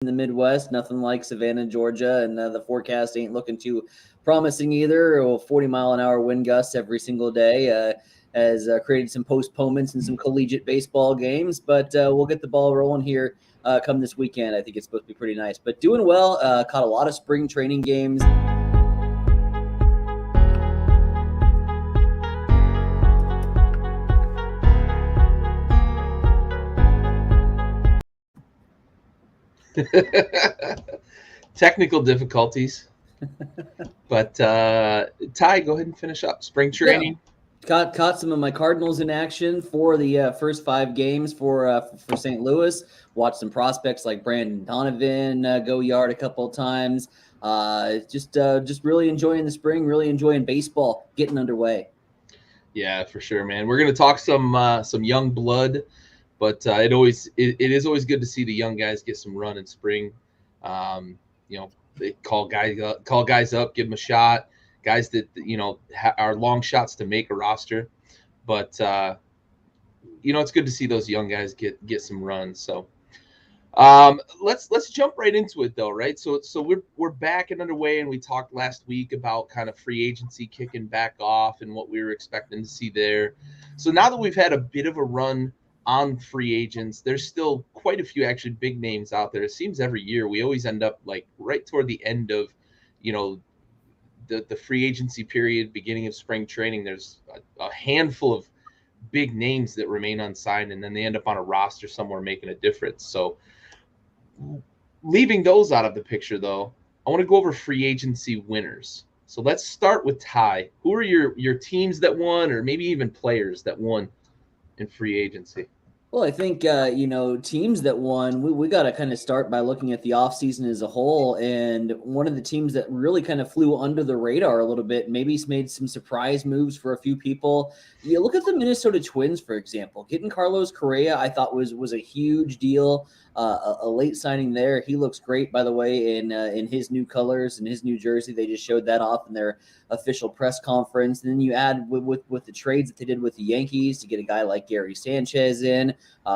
in the Midwest. Nothing like Savannah, Georgia, and the forecast ain't looking too promising either. 40-mile-an-hour wind gusts every single day has created some postponements in some collegiate baseball games, but we'll get the ball rolling here come this weekend. I think it's supposed to be pretty nice. But doing well, caught a lot of spring training games. Technical difficulties. But Ty, go ahead and finish up. Spring training. Yeah. Caught some of my Cardinals in action for the first 5 games for St. Louis. Watched some prospects like Brandon Donovan go yard a couple of times. Just really enjoying the spring, really enjoying baseball getting underway. Yeah, for sure, man. We're gonna talk some young blood, but it is always good to see the young guys get some run in spring. They call guys up, give them a shot. Guys that are long shots to make a roster, but it's good to see those young guys get some runs. So let's jump right into it though, right? So we're back and underway, and we talked last week about kind of free agency kicking back off and what we were expecting to see there. So now that we've had a bit of a run on free agents, there's still quite a few actually big names out there. It seems every year we always end up like right toward the end of the free agency period, beginning of spring training. There's a handful of big names that remain unsigned, and then they end up on a roster somewhere making a difference. So leaving those out of the picture, though, I want to go over free agency winners. So let's start with Ty. Who are your teams that won, or maybe even players that won in free agency? Well, I think, teams that won, we got to kind of start by looking at the offseason as a whole. And one of the teams that really kind of flew under the radar a little bit, maybe made some surprise moves for a few people. You look at the Minnesota Twins, for example. Getting Carlos Correa, I thought was a huge deal. A late signing there. He looks great, by the way, in his new colors and his new jersey. They just showed that off in their official press conference. And then you add with the trades that they did with the Yankees to get a guy like Gary Sanchez in,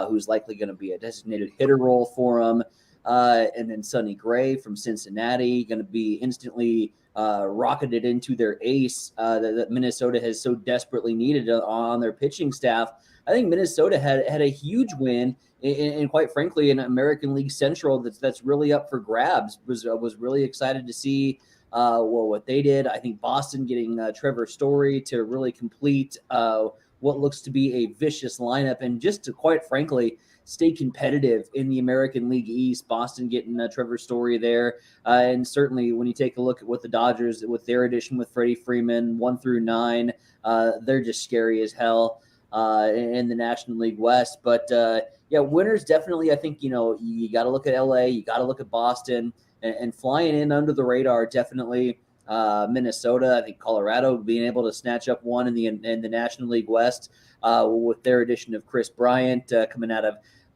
who's likely going to be a designated hitter role for him. And then Sonny Gray from Cincinnati, going to be instantly rocketed into their ace that Minnesota has so desperately needed on their pitching staff. I think Minnesota had a huge win, and quite frankly, an American League Central that's really up for grabs. Was really excited to see what they did. I think Boston getting Trevor Story to really complete what looks to be a vicious lineup, and just to quite frankly stay competitive in the American League East. Boston getting Trevor Story there, and certainly when you take a look at what the Dodgers with their addition with Freddie Freeman 1 through 9, they're just scary as hell in the National League West. But winners definitely. I think you got to look at LA, you got to look at Boston, and flying in under the radar definitely. Minnesota, I think Colorado being able to snatch up one in the National League West with their addition of Chris Bryant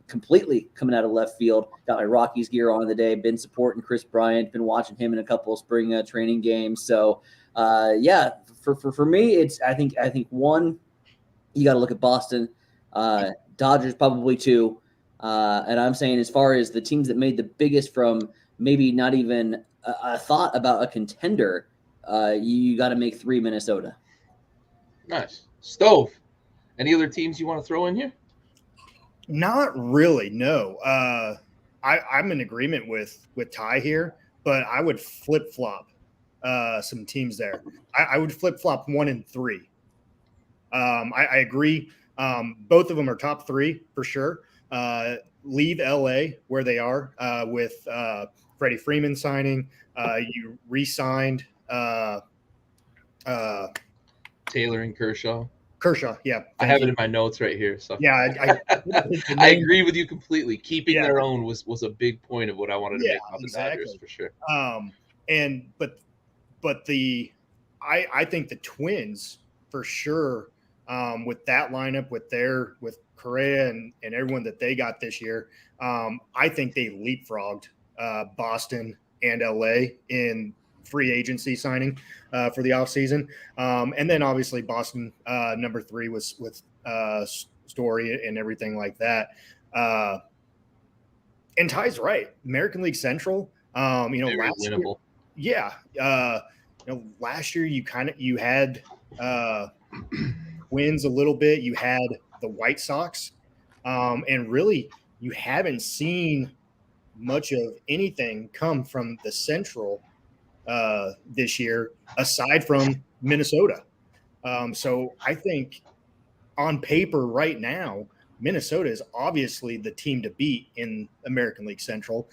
completely coming out of left field. Got my Rockies gear on today. Been supporting Chris Bryant. Been watching him in a couple of spring training games. So for me, it's I think one, you got to look at Boston, Dodgers probably 2, and I'm saying as far as the teams that made the biggest from maybe not even a thought about a contender, you got to make 3 Minnesota. Nice. Stove, any other teams you want to throw in here? Not really, no. I'm in agreement with Ty here, but I would flip-flop some teams there. I would flip-flop 1 and 3. I agree. Both of them are top 3 for sure. Leave LA where they are with Freddie Freeman signing. You re-signed Taylor and Kershaw. Yeah. I have it in my notes right here. So yeah, I agree with you completely. Keeping their own was a big point of what I wanted to make about the Dodgers for sure. I think the Twins for sure, with that lineup, with Correa and everyone that they got this year, I think they leapfrogged Boston and LA in free agency signing for the offseason. And then obviously Boston number 3 was with Story and everything like that. And Ty's right. American League Central, Very last winnable. year, last year you had wins a little bit. You had the White Sox, and really you haven't seen much of anything come from the Central this year, aside from Minnesota. So I think on paper right now, Minnesota is obviously the team to beat in American League Central.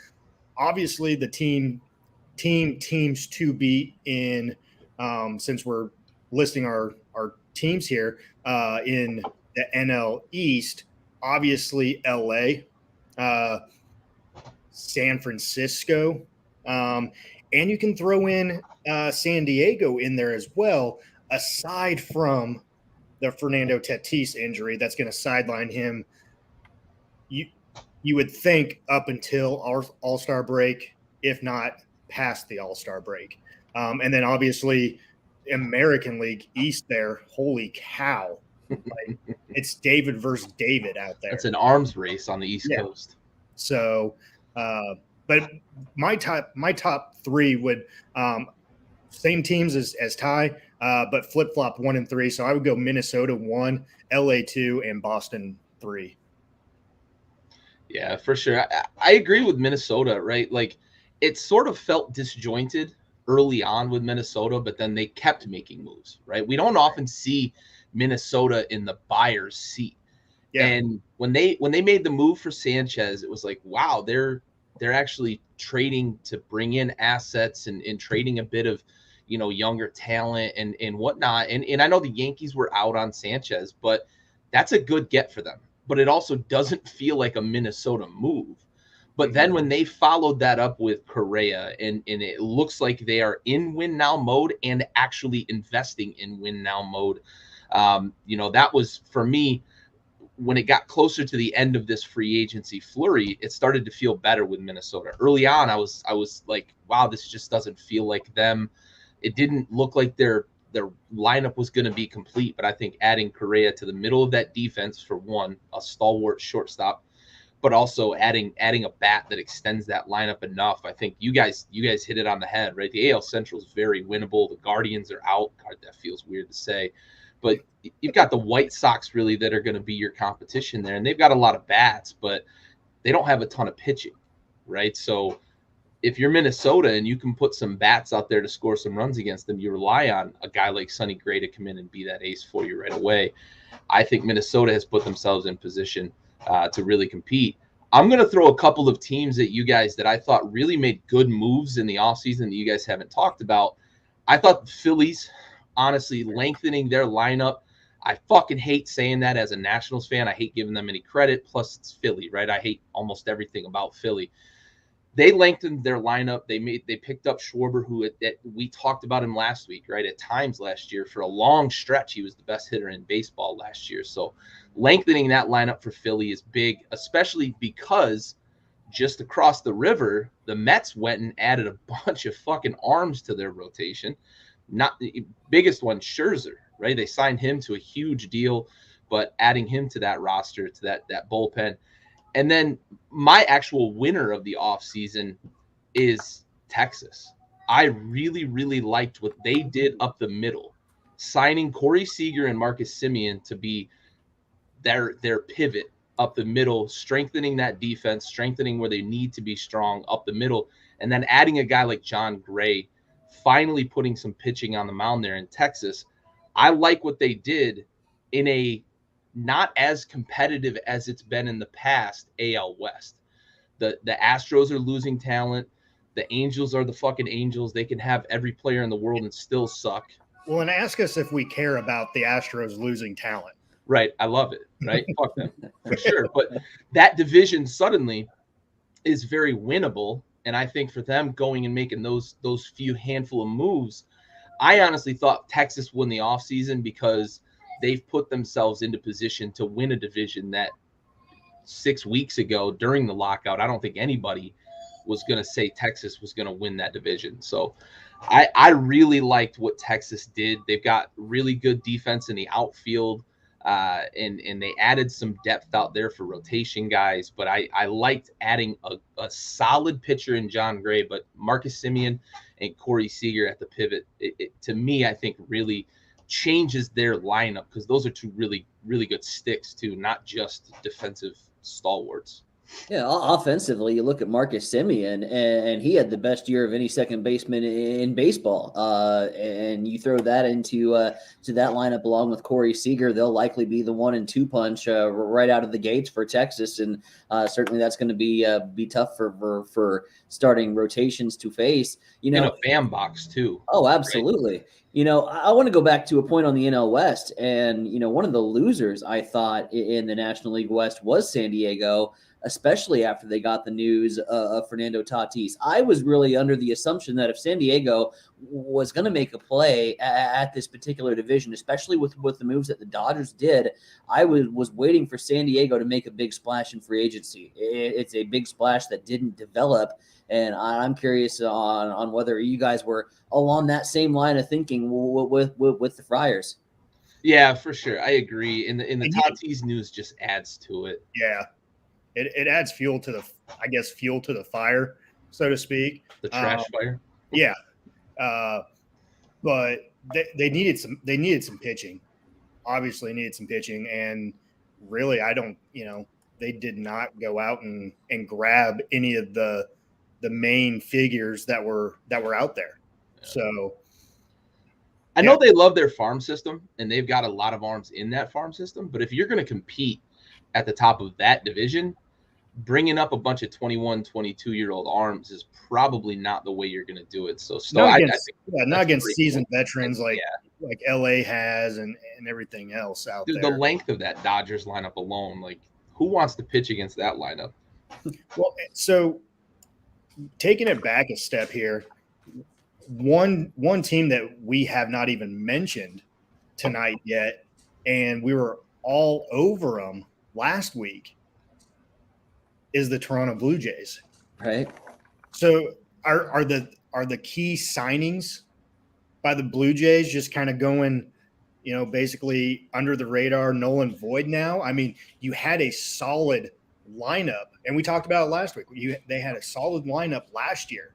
Obviously, the teams to beat in since we're listing our teams here in the NL East. Obviously, LA, San Francisco, and you can throw in San Diego in there as well. Aside from the Fernando Tatis injury, that's going to sideline him. You would think up until our All-Star break, if not past the All-Star break. And then obviously American League East there, holy cow. Like, it's David versus David out there. It's an arms race on the East Coast. So, but my top three would same teams as Ty, but flip-flop 1 and 3. So I would go Minnesota 1, LA 2, and Boston 3. Yeah, for sure. I agree with Minnesota, right? Like, it sort of felt disjointed early on with Minnesota, but then they kept making moves, right? We don't often see Minnesota in the buyer's seat. Yeah. And when they made the move for Sanchez, it was like, wow, they're actually trading to bring in assets and trading a bit of, younger talent and whatnot. And I know the Yankees were out on Sanchez, but that's a good get for them. But it also doesn't feel like a Minnesota move. But then when they followed that up with Correa, and it looks like they are in win now mode and actually investing in win now mode, that was, for me, when it got closer to the end of this free agency flurry, it started to feel better with Minnesota. Early on, I was like, wow, this just doesn't feel like them. It didn't look like their lineup was going to be complete, but I think adding Correa to the middle of that defense, for one, a stalwart shortstop, but also adding a bat that extends that lineup enough. I think you guys hit it on the head, right? The AL Central is very winnable. The Guardians are out. God, that feels weird to say, but you've got the White Sox really that are going to be your competition there, and they've got a lot of bats, but they don't have a ton of pitching, right? So if you're Minnesota and you can put some bats out there to score some runs against them, you rely on a guy like Sonny Gray to come in and be that ace for you right away. I think Minnesota has put themselves in position to really compete. I'm going to throw a couple of teams at you guys that I thought really made good moves in the offseason that you guys haven't talked about. I thought the Phillies, honestly, lengthening their lineup. I fucking hate saying that as a Nationals fan. I hate giving them any credit. Plus, it's Philly, right? I hate almost everything about Philly. They lengthened their lineup. They picked up Schwarber, who we talked about him last week, right? At times last year, for a long stretch, he was the best hitter in baseball last year. So lengthening that lineup for Philly is big, especially because just across the river, the Mets went and added a bunch of fucking arms to their rotation. Not the biggest one, Scherzer, right? They signed him to a huge deal, but adding him to that roster, to that bullpen. And then my actual winner of the offseason is Texas. I really, really liked what they did up the middle, signing Corey Seager and Marcus Semien to be their pivot up the middle, strengthening that defense, strengthening where they need to be strong up the middle, and then adding a guy like John Gray, finally putting some pitching on the mound there in Texas. I like what they did in a not as competitive as it's been in the past AL West. The Astros are losing talent. The Angels are the fucking Angels. They can have every player in the world and still suck. Well, and ask us if we care about the Astros losing talent. Right. I love it. Right. Fuck them for sure. But that division suddenly is very winnable. And I think for them going and making those few handful of moves, I honestly thought Texas won the offseason because they've put themselves into position to win a division that 6 weeks ago during the lockout, I don't think anybody was going to say Texas was going to win that division. So I really liked what Texas did. They've got really good defense in the outfield. and they added some depth out there for rotation guys. But I liked adding a solid pitcher in John Gray, but Marcus Semien and Corey Seager at the pivot, to me, I think really changes their lineup, because those are two really, really good sticks too, not just defensive stalwarts. Yeah, offensively, you look at Marcus Semien, and he had the best year of any second baseman in baseball. And you throw that into to that lineup along with Corey Seager, they'll likely be the 1-2 punch right out of the gates for Texas, and certainly that's going to be tough for starting rotations to face. You know, in a fan box too. Oh, absolutely. Right? You know, I want to go back to a point on the NL West, and you know, one of the losers I thought in the National League West was San Diego, especially after they got the news of Fernando Tatis. I was really under the assumption that if San Diego was going to make a play at this particular division, especially with the moves that the Dodgers did, I was waiting for San Diego to make a big splash in free agency. It's a big splash that didn't develop, and I'm curious on whether you guys were along that same line of thinking with the Friars. Yeah, for sure. I agree. And the Tatis news just adds to it. Yeah. It adds fuel to the fire, so to speak. The trash fire. Yeah. But they needed some pitching. Obviously needed some pitching. And really, they did not go out and grab any of the main figures that were out there. Yeah. So I know they love their farm system, and they've got a lot of arms in that farm system. But if you're going to compete at the top of that division, bringing up a bunch of 21, 22-year-old arms is probably not the way you're going to do it. So not against seasoned veterans like LA has and everything else out there. The length of that Dodgers lineup alone, like who wants to pitch against that lineup? Well, so taking it back a step here, one team that we have not even mentioned tonight yet, and we were all over them last week, is the Toronto Blue Jays. Right. So are the key signings by the Blue Jays just kind of going, basically under the radar, null and void now? I mean, you had a solid lineup, and we talked about it last week. They had a solid lineup last year.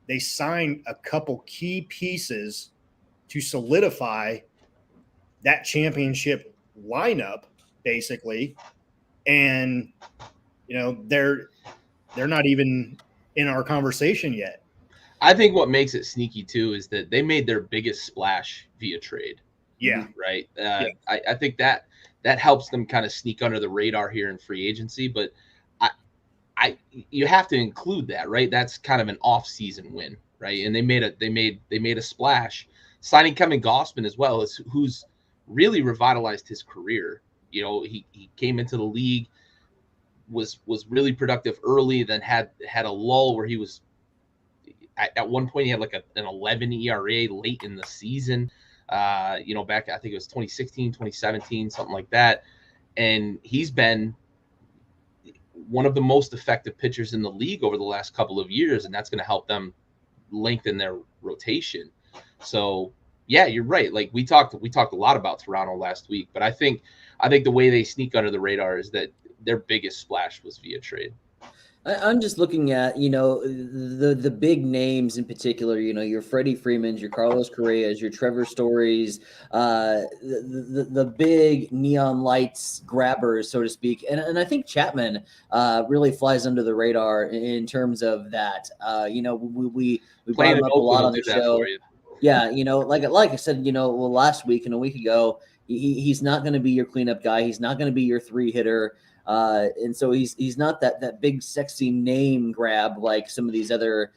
They signed a couple key pieces to solidify that championship lineup, basically, and they're not even in our conversation yet. I think what makes it sneaky too is that they made their biggest splash via trade. Yeah. Right. I think that helps them kind of sneak under the radar here in free agency, but you have to include that, right? That's kind of an off-season win, right? And they made a splash, signing Kevin Gausman as well, who's really revitalized his career. He came into the league, was really productive early, then had a lull where he was at one point he had like an 11 ERA late in the season, back, I think it was 2016, 2017, something like that. And he's been one of the most effective pitchers in the league over the last couple of years, and that's going to help them lengthen their rotation. So yeah, you're right. Like we talked a lot about Toronto last week, but I think the way they sneak under the radar is that their biggest splash was via trade. I'm just looking at, the big names in particular, your Freddie Freemans, your Carlos Correas, your Trevor Stories, the big neon lights grabbers, so to speak. And I think Chapman really flies under the radar in terms of that. We brought him up a lot on the show. Yeah, like I said, last week and a week ago, he's not going to be your cleanup guy. He's not going to be your 3-hitter. And so he's not that big sexy name grab like some of these other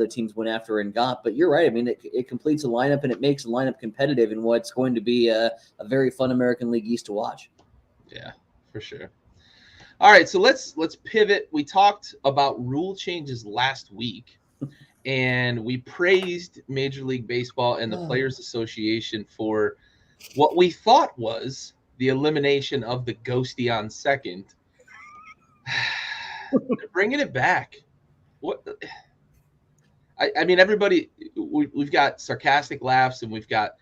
teams went after and got. But you're right. I mean, it completes a lineup and it makes a lineup competitive in what's going to be a very fun American League East to watch. Yeah, for sure. All right, so let's pivot. We talked about rule changes last week, and we praised Major League Baseball and the Players Association for what we thought was the elimination of the ghosty on second. They're bringing it back. What? I mean, everybody, we've got sarcastic laughs and we've got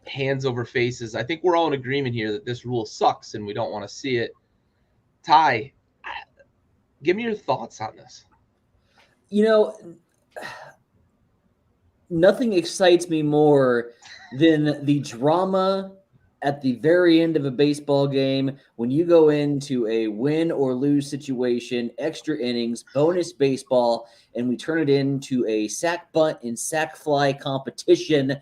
hands over faces. I think we're all in agreement here that this rule sucks and we don't want to see it. Ty, give me your thoughts on this. Nothing excites me more than the drama at the very end of a baseball game when you go into a win or lose situation, extra innings, bonus baseball, and we turn it into a sack bunt and sack fly competition.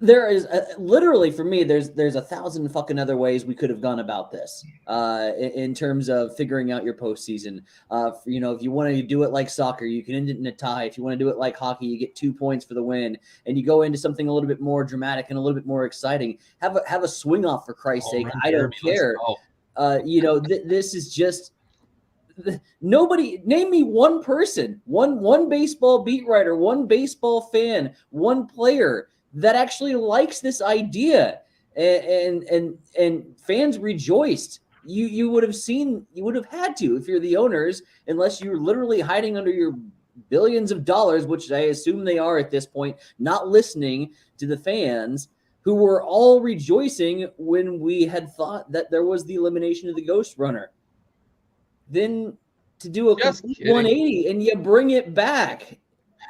There is literally, for me, there's 1,000 fucking other ways we could have gone about this in terms of figuring out your postseason. If you want to do it like soccer, you can end it in a tie. If you want to do it like hockey, you get 2 points for the win, and you go into something a little bit more dramatic and a little bit more exciting. Have a swing off, for Christ's sake. I don't care. This is just nobody. Name me one person, one baseball beat writer, one baseball fan, one player that actually likes this idea, and fans rejoiced. You would have had to, if you're the owners, unless you're literally hiding under your billions of dollars, which I assume they are at this point, not listening to the fans who were all rejoicing when we had thought that there was the elimination of the ghost runner. Then to do a complete 180 and you bring it back,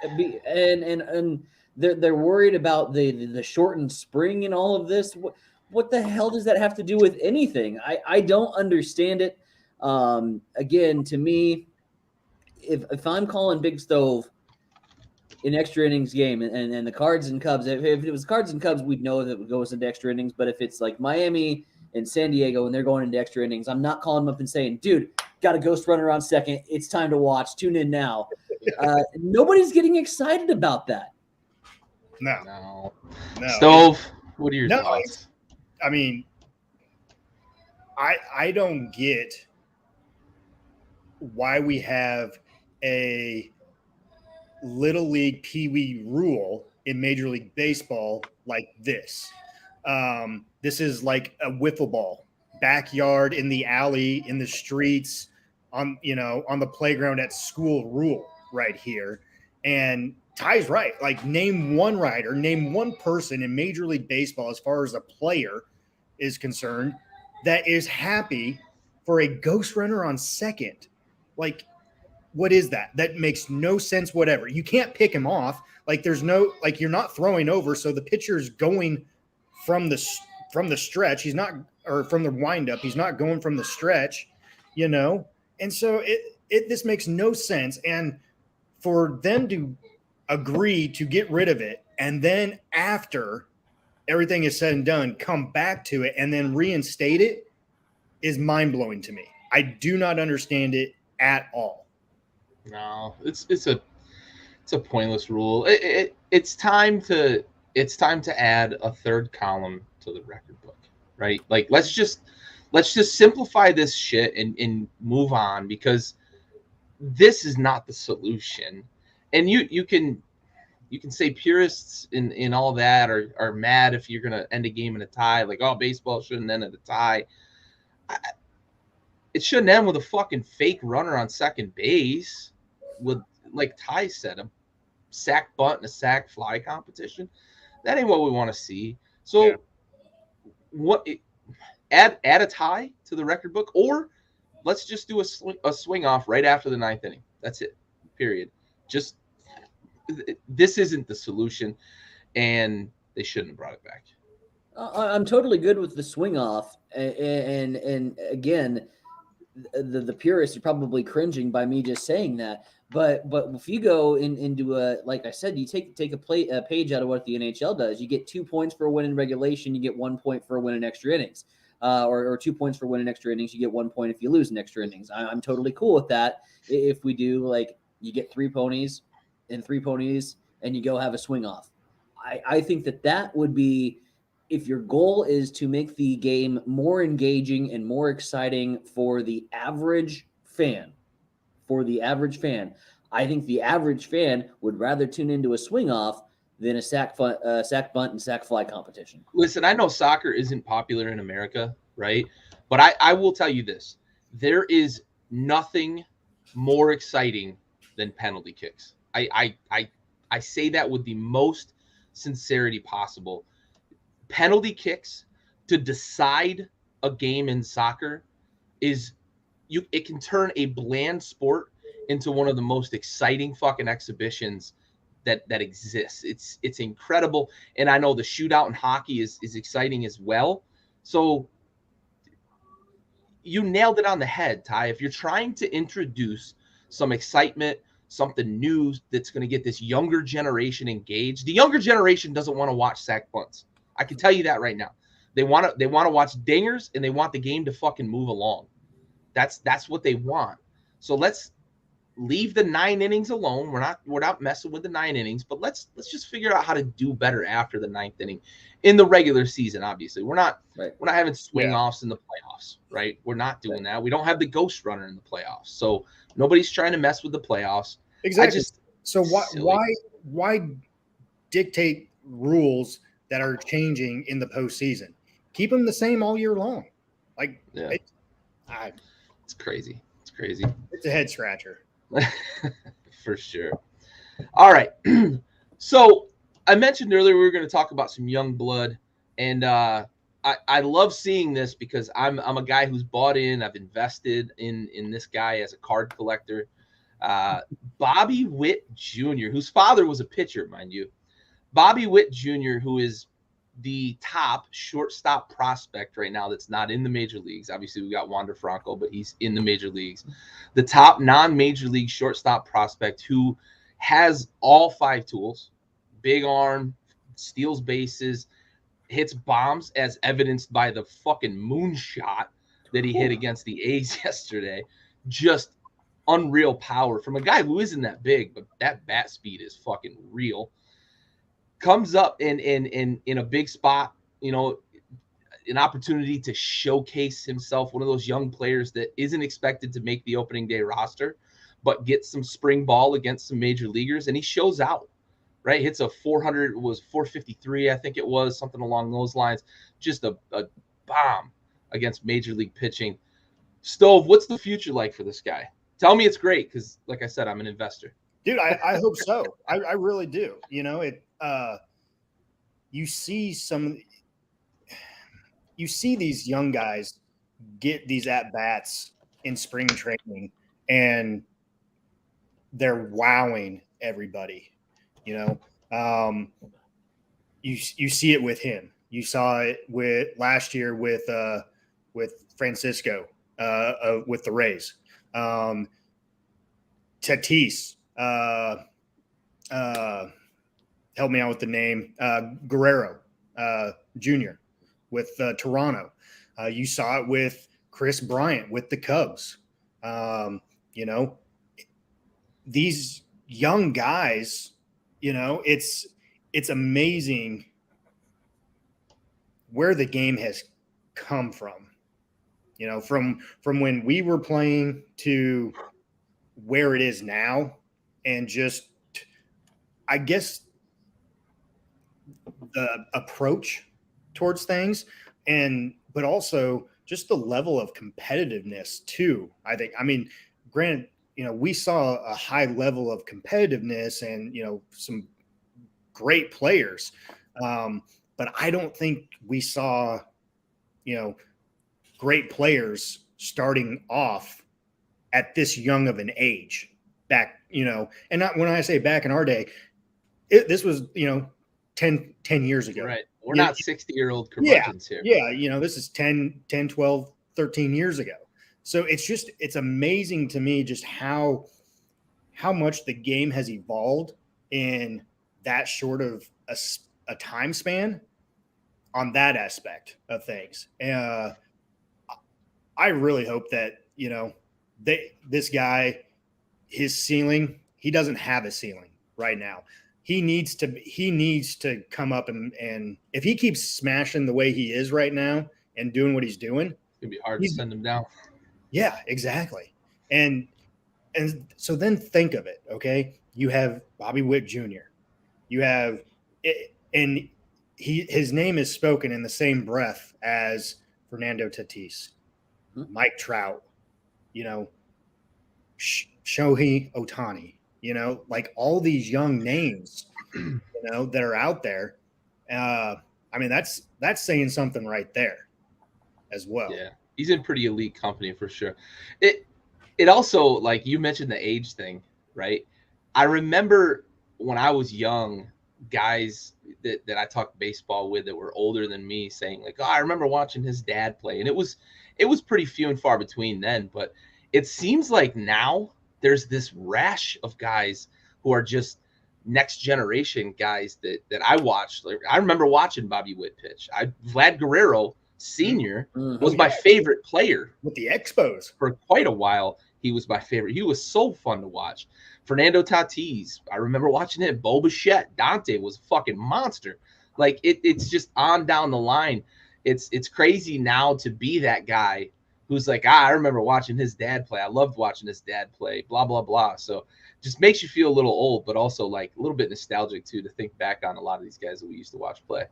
and they're worried about the shortened spring and all of this. What the hell does that have to do with anything? I don't understand it. Again, to me, if I'm calling Big Stove in extra innings game and the Cards and Cubs, if it was Cards and Cubs, we'd know that it goes into extra innings. But if it's like Miami and San Diego and they're going into extra innings, I'm not calling them up and saying, dude, got a ghost runner on second. It's time to watch. Tune in now. Nobody's getting excited about that. No. Stove, what are your thoughts? I mean, I don't get why we have a Little League Pee Wee rule in Major League Baseball like this. This is like a wiffle ball, backyard, in the alley, in the streets, on the playground at school rule right here. And Ty's right. Like, name one rider, name one person in Major League Baseball, as far as a player is concerned, that is happy for a ghost runner on second. Like, what is that? That makes no sense, whatever. You can't pick him off. Like, there's no, like, you're not throwing over, so the pitcher's going from the stretch. He's not, or from the windup. He's not going from the stretch, And so this makes no sense. And for them to agree to get rid of it, and then after everything is said and done, come back to it and then reinstate it, is mind-blowing to me. I do not understand it at all. No, it's a pointless rule. It's time to add a third column to the record book, right? Like, let's just simplify this shit and move on, because this is not the solution. And you can say purists in all that are mad if you're gonna end a game in a tie, like, oh, baseball shouldn't end in a tie. It shouldn't end with a fucking fake runner on second base, with, like Ty said, a sack bunt and a sack fly competition. That ain't what we want to see. So add a tie to the record book, or let's just do a swing off right after the ninth inning. That's it. Period. Just, this isn't the solution, and they shouldn't have brought it back. I'm totally good with the swing off, and again, the purists are probably cringing by me just saying that. But if you go into like I said, you take a page out of what the NHL does. You get 2 points for a win in regulation. You get 1 point for a win in extra innings, or 2 points for a win in extra innings. You get 1 point if you lose in extra innings. I'm totally cool with that. If we do, like, you get 3 ponies and 3 ponies, and you go have a swing off. I think that would be, if your goal is to make the game more engaging and more exciting for the average fan, I think the average fan would rather tune into a swing off than a sack bunt and sack fly competition. Listen, I know soccer isn't popular in America, right? But I will tell you this. There is nothing more exciting than penalty kicks. I say that with the most sincerity possible. Penalty kicks to decide a game in soccer it can turn a bland sport into one of the most exciting fucking exhibitions that exists. It's incredible. And I know the shootout in hockey is exciting as well. So you nailed it on the head, Ty. If you're trying to introduce some excitement, something new that's going to get this younger generation engaged, the younger generation doesn't want to watch sack punts. I can tell you that right now. They want to watch dingers, and they want the game to fucking move along. That's what they want. So let's leave the 9 innings alone. We're not messing with the 9 innings, but let's just figure out how to do better after the 9th inning in the regular season. Obviously, we're not having swing offs in the playoffs, right? We're not doing that. We don't have the ghost runner in the playoffs, so nobody's trying to mess with the playoffs. Exactly. So why dictate rules that are changing in the postseason? Keep them the same all year long. Like, it's crazy. It's crazy. It's a head scratcher. For sure. All right. So I mentioned earlier we were going to talk about some young blood, and I love seeing this because I'm a guy who's bought in. I've invested in this guy as a card collector. Bobby Witt Jr., whose father was a pitcher, mind you. Bobby Witt Jr., who is the top shortstop prospect right now that's not in the major leagues. Obviously, we got Wander Franco, but he's in the major leagues. The top non-major league shortstop prospect who has all 5 tools: big arm, steals bases, hits bombs, as evidenced by the fucking moonshot that he hit against the A's yesterday. Just unreal power from a guy who isn't that big, but that bat speed is fucking real. Comes up in a big spot, an opportunity to showcase himself, one of those young players that isn't expected to make the opening day roster, but gets some spring ball against some major leaguers, and he shows out, right? Hits a 453, I think it was, something along those lines. Just a bomb against major league pitching. Stove, what's the future like for this guy? Tell me it's great, because like I said, I'm an investor. Dude, I hope so. I really do. You see these young guys get these at bats in spring training, and they're wowing everybody. You see it with him. You saw it with last year with Francisco with the Rays. Tatis. Help me out with the name. Guerrero Jr. with Toronto. You saw it with Chris Bryant with the Cubs. These young guys, it's amazing where the game has come from. From when we were playing to where it is now, and just, I guess, the approach towards things, but also just the level of competitiveness too. I mean, granted, we saw a high level of competitiveness and, some great players. But I don't think we saw, great players starting off at this young of an age back, and not when I say back in our day, this was, 10 years ago. Right. We're not 60-year-old curmudgeons here. Yeah. This is 10, 12, 13 years ago. So it's amazing to me just how much the game has evolved in that short of a time span on that aspect of things. I really hope that, this guy, his ceiling, he doesn't have a ceiling right now. He needs to come up and if he keeps smashing the way he is right now and doing what he's doing, it's gonna be hard to send him down. Yeah, exactly. And so then think of it, okay? You have Bobby Witt Jr. You have and his name is spoken in the same breath as Fernando Tatis, Mike Trout, Shohei Ohtani, like all these young names that are out there. I mean, that's saying something right there as well. Yeah, he's in pretty elite company for sure. It also, like you mentioned the age thing, right? I remember when I was young, guys that I talked baseball with that were older than me saying like, "Oh, I remember watching his dad play," and it was pretty few and far between then. But it seems like now there's this rash of guys who are just next generation guys that I watched. Like, I remember watching Bobby Witt pitch. Vlad Guerrero Sr. was my favorite player with the Expos for quite a while. He was my favorite. He was so fun to watch. Fernando Tatis, I remember watching him. Bo Bichette, Dante was a fucking monster. Like it's just on down the line. It's crazy now to be that guy who's like, I remember watching his dad play. I loved watching his dad play. Blah blah blah. So just makes you feel a little old, but also like a little bit nostalgic too to think back on a lot of these guys that we used to watch play.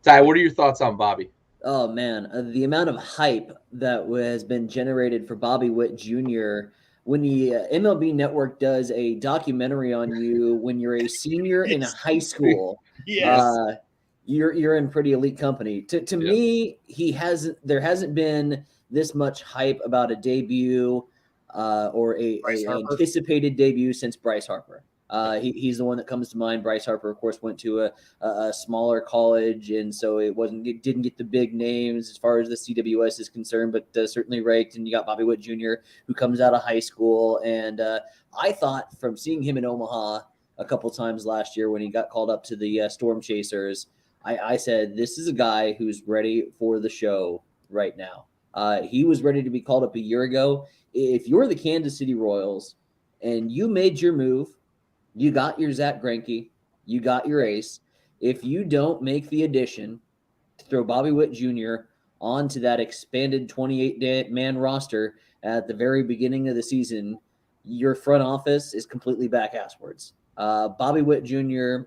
Ty, what are your thoughts on Bobby? Oh man, the amount of hype that has been generated for Bobby Witt Jr. when the MLB Network does a documentary on you when you're a senior in high school. Yes. You're in pretty elite company. To me, there hasn't been this much hype about a debut or a anticipated debut since Bryce Harper. He's the one that comes to mind. Bryce Harper, of course, went to a smaller college, and so it didn't get the big names as far as the CWS is concerned, but certainly ranked. And you got Bobby Witt Jr., who comes out of high school, and I thought from seeing him in Omaha a couple times last year when he got called up to the Storm Chasers, I said, this is a guy who's ready for the show right now. He was ready to be called up a year ago. If you're the Kansas City Royals and you made your move, you got your Zach Greinke, you got your ace. If you don't make the addition to throw Bobby Witt Jr. onto that expanded 28-man roster at the very beginning of the season, your front office is completely back-asswards. Bobby Witt Jr.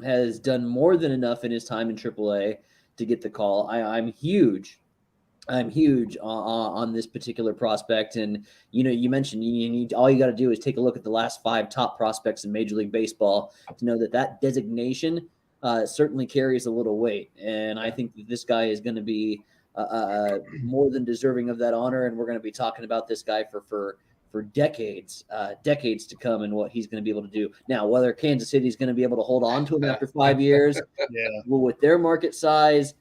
has done more than enough in his time in AAA to get the call. I'm huge on this particular prospect. And, you mentioned all you got to do is take a look at the last 5 top prospects in Major League Baseball to know that designation certainly carries a little weight. And I think that this guy is going to be more than deserving of that honor. And we're going to be talking about this guy for decades to come and what he's going to be able to do. Now, whether Kansas City is going to be able to hold on to him after 5 years, well, with their market size,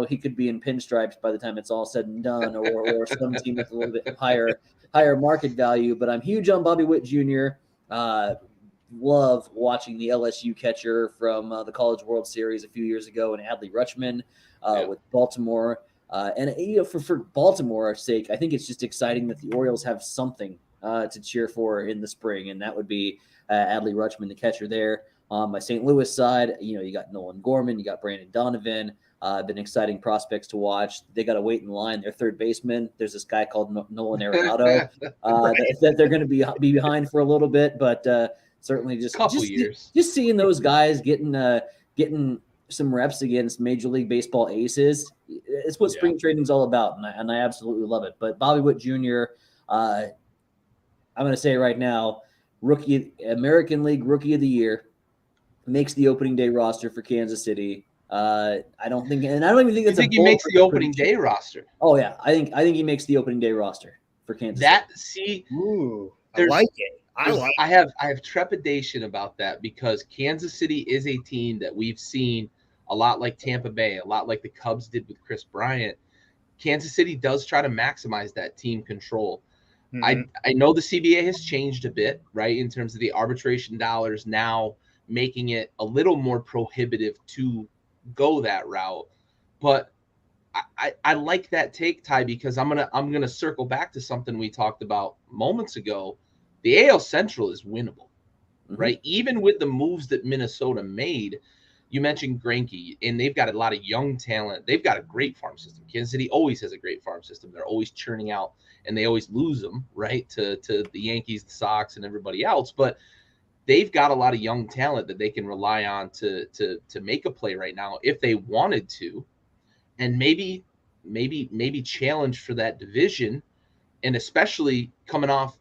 he could be in pinstripes by the time it's all said and done, or some team with a little bit higher market value. But I'm huge on Bobby Witt Jr. Love watching the LSU catcher from the College World Series a few years ago, and Adley Rutschman with Baltimore. And for Baltimore's sake, I think it's just exciting that the Orioles have something to cheer for in the spring, and that would be Adley Rutschman, the catcher there. On my St. Louis side, you got Nolan Gorman, you got Brandon Donovan. Been exciting prospects to watch. They got to wait in line. Their third baseman, there's this guy called Nolan Arenado that they're going to be behind for a little bit, but certainly just seeing those guys getting some reps against Major League Baseball aces. It's what spring training is all about, and I absolutely love it. But Bobby Witt Jr., I'm going to say right now, American League Rookie of the Year, makes the opening day roster for Kansas City. I don't even think that's he makes the opening day roster. Oh yeah, I think he makes the opening day roster for Kansas City. I like it. I have trepidation about that because Kansas City is a team that we've seen a lot like Tampa Bay, a lot like the Cubs did with Chris Bryant. Kansas City does try to maximize that team control. Mm-hmm. I know the CBA has changed a bit, right, in terms of the arbitration dollars now making it a little more prohibitive to go that route, but I like that take, Ty, because I'm gonna circle back to something we talked about moments ago. The AL Central is winnable, right? Even with the moves that Minnesota made. You mentioned Greinke, and they've got a lot of young talent. They've got a great farm system. Kansas City always has a great farm system. They're always churning out, and they always lose them, right, to the Yankees, the Sox, and everybody else. But they've got a lot of young talent that they can rely on to make a play right now if they wanted to, and maybe challenge for that division, and especially coming off,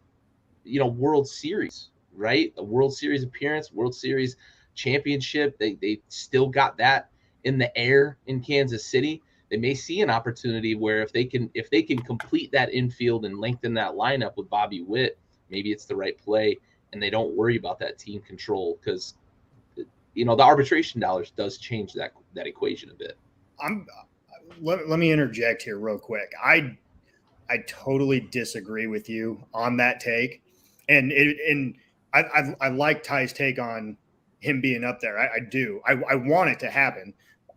World Series, right? A World Series appearance, World Series championship. They still got that in the air in Kansas City. They may see an opportunity where if they can complete that infield and lengthen that lineup with Bobby Witt, maybe it's the right play, and they don't worry about that team control, because the arbitration dollars does change that equation a bit. Let me interject here real quick. I totally disagree with you on that take, and I like Ty's take on him being up there. I do. I want it to happen.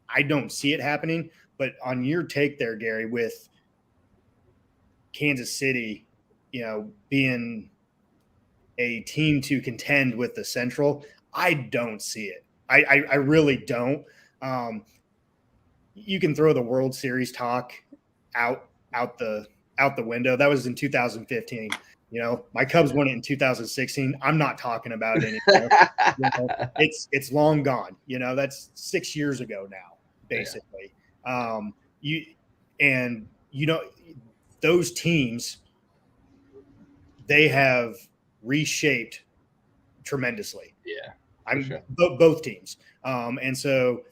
I don't see it happening, but on your take there, Gary, with Kansas City, being a team to contend with the Central, I don't see it. I really don't. You can throw the World Series talk out the window. That was in 2015. My Cubs won it in 2016. I'm not talking about it anymore. It's long gone. That's 6 years ago now, basically. Yeah. Those teams, they have reshaped tremendously. Yeah, sure. Both teams. And so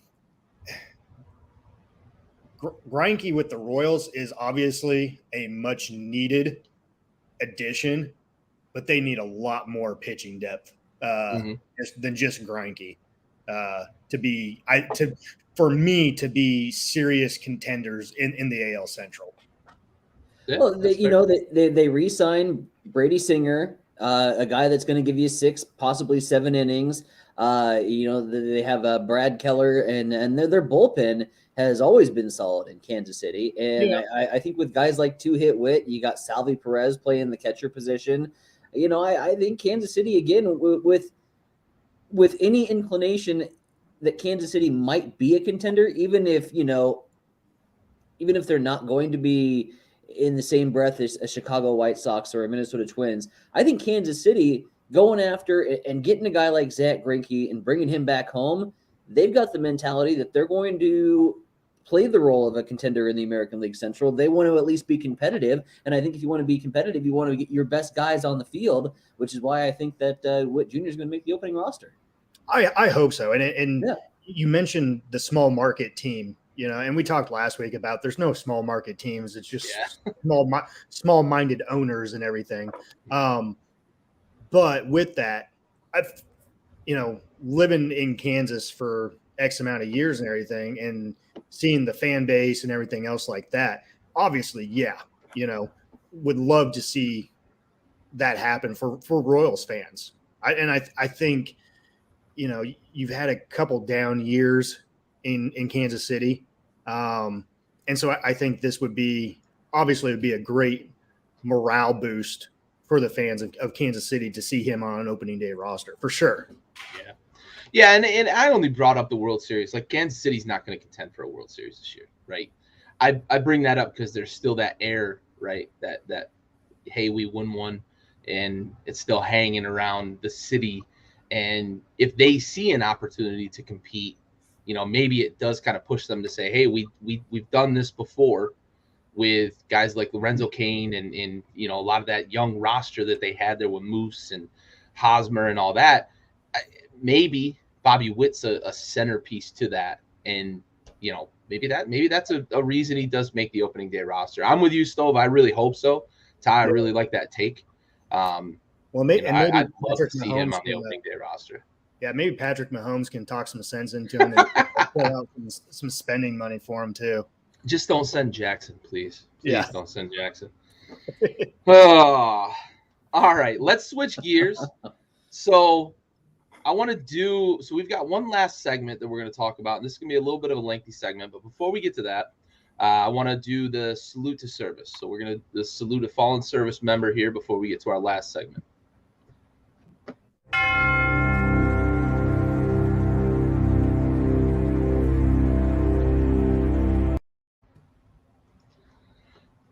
Greinke with the Royals is obviously a much needed addition, but they need a lot more pitching depth than just Greinke for me to be serious contenders in the AL Central. Yeah, well, they re-signed Brady Singer, a guy that's going to give you 6, possibly 7 innings. They have Brad Keller, and their bullpen has always been solid in Kansas City. And I think with guys like two-hit Witt, you got Salvi Perez playing the catcher position. I think Kansas City, again, with any inclination that Kansas City might be a contender, even if they're not going to be in the same breath as a Chicago White Sox or a Minnesota Twins, I think Kansas City going after and getting a guy like Zach Greinke and bringing him back home, they've got the mentality that they're going to play the role of a contender in the American League Central. They want to at least be competitive, and I think if you want to be competitive, you want to get your best guys on the field, which is why I think that Witt Jr. is going to make the opening roster. I hope so. And you mentioned the small market team. And we talked last week about there's no small market teams. It's just small-minded owners and everything. But with that, I've, living in Kansas for X amount of years and everything, and seeing the fan base and everything else like that, obviously, would love to see that happen for Royals fans. I think, you've had a couple down years in Kansas City. And so I think this would be a great morale boost for the fans of Kansas City to see him on an opening day roster for sure. Yeah. And I only brought up the World Series. Like, Kansas City's not going to contend for a World Series this year. Right. I bring that up because there's still that air, right. That, hey, we won one, and it's still hanging around the city. And if they see an opportunity to compete, maybe it does kind of push them to say, hey, we've done this before with guys like Lorenzo Cain and a lot of that young roster that they had there with Moose and Hosmer and all that. Maybe Bobby Witt's a centerpiece to that. And, maybe that's a reason he does make the opening day roster. I'm with you, Stove. I really hope so. Ty, I really like that take. Maybe I'd love to see him on the opening day roster. Yeah, maybe Patrick Mahomes can talk some sense into him and pull out some spending money for him too. Just don't send Jackson, please. Please don't send Jackson. All right, let's switch gears. So we've got one last segment that we're going to talk about, and this is going to be a little bit of a lengthy segment. But before we get to that, I want to do the salute to service. So we're going to salute a fallen service member here before we get to our last segment.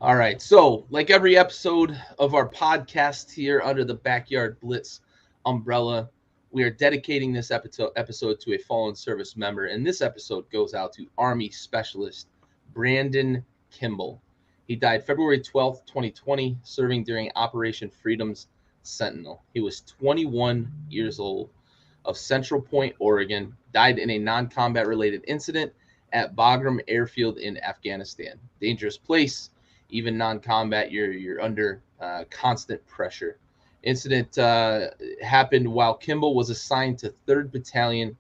All right, so like every episode of our podcast here under the Backyard Blitz umbrella, we are dedicating this episode to a fallen service member, and this episode goes out to Army Specialist Brandon Kimball. He died February 12th, 2020, serving during Operation Freedom's Sentinel. He was 21 years old. of Central Point, Oregon, died in a non-combat related incident at Bagram Airfield in Afghanistan. Dangerous place, even non-combat, you're under constant pressure. Incident happened while Kimball was assigned to 3rd Battalion,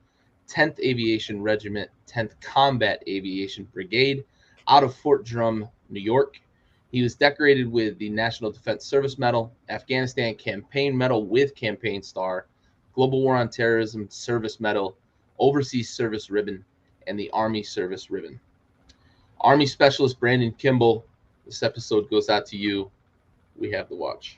10th Aviation Regiment, 10th Combat Aviation Brigade out of Fort Drum, New York. He was decorated with the National Defense Service Medal, Afghanistan Campaign Medal with Campaign Star, Global War on Terrorism Service Medal, Overseas Service Ribbon, and the Army Service Ribbon. Army Specialist Brandon Kimball, this episode goes out to you. We have the watch.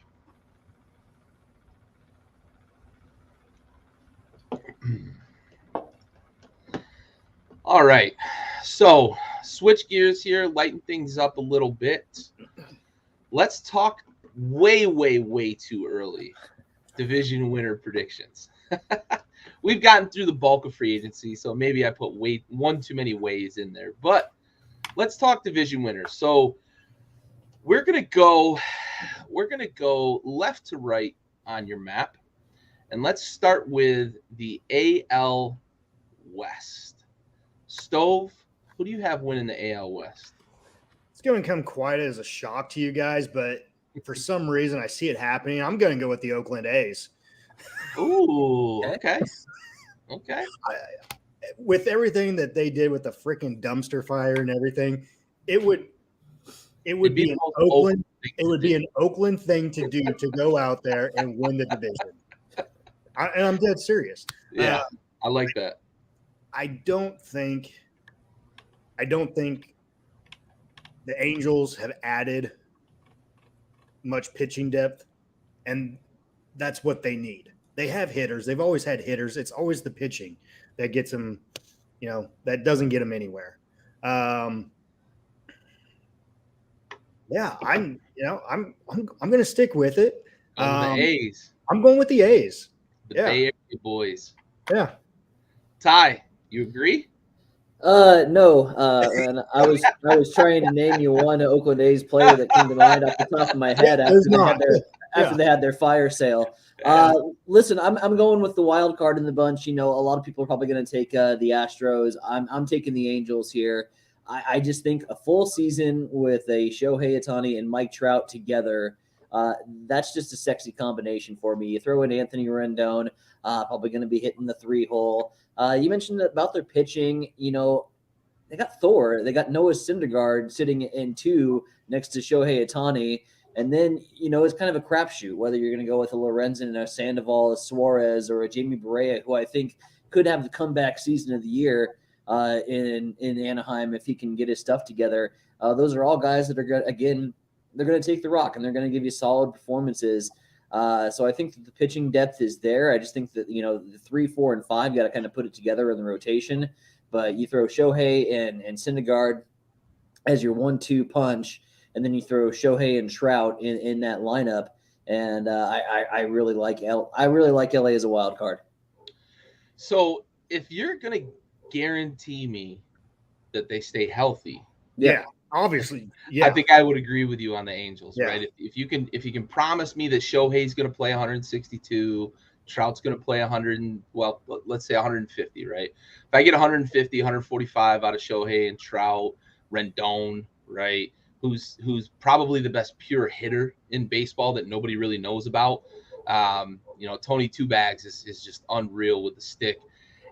All right, so switch gears here, lighten things up a little bit. Let's talk way too early division winner predictions. We've gotten through the bulk of free agency, so maybe I put one too many ways in there. But let's talk division winners. So we're gonna go left to right on your map, and let's start with the AL West. Stove, who do you have winning the AL West? It's going to come quite as a shock to you guys, but for some reason I see it happening. I'm going to go with the Oakland A's. Ooh, okay. With everything that they did with the freaking dumpster fire and everything, it would be an Oakland. It would be an Oakland thing to do, to go out there and win the division. And I'm dead serious. Yeah, I like that. I don't think the Angels have added much pitching depth, and that's what they need. They have hitters. They've always had hitters. It's always the pitching that gets them, that doesn't get them anywhere. I'm going to stick with it. The A's. I'm going with the A's. The Bay Area boys. Yeah. Ty, you agree? No. And I was trying to name you one Oakland A's player that came to mind off the top of my head after they had their fire sale. Listen, I'm going with the wild card in the bunch. A lot of people are probably going to take the Astros. I'm taking the Angels here. I just think a full season with a Shohei Ohtani and Mike Trout together, that's just a sexy combination for me. You throw in Anthony Rendon, probably going to be hitting the 3-hole. You mentioned about their pitching. They got Thor. They got Noah Syndergaard sitting in 2 next to Shohei Ohtani. And then, it's kind of a crapshoot whether you're going to go with a Lorenzen, a Sandoval, a Suarez, or a Jamie Barea, who I think could have the comeback season of the year in Anaheim if he can get his stuff together. Those are all guys that are going to, they're going to take the rock and they're going to give you solid performances. So I think that the pitching depth is there. I just think that, the 3, 4, and 5 got to kind of put it together in the rotation. But you throw Shohei and Syndergaard as your 1-2 punch, and then you throw Shohei and Trout in that lineup. And I really like LA as a wild card. So if you're going to guarantee me that they stay healthy, yeah. Obviously, yeah. I think I would agree with you on the Angels, right? If you can promise me that Shohei's going to play 162, Trout's going to play 100, let's say 150, right? If I get 150, 145 out of Shohei and Trout, Rendon, right, who's probably the best pure hitter in baseball that nobody really knows about. Tony Two Bags is just unreal with the stick.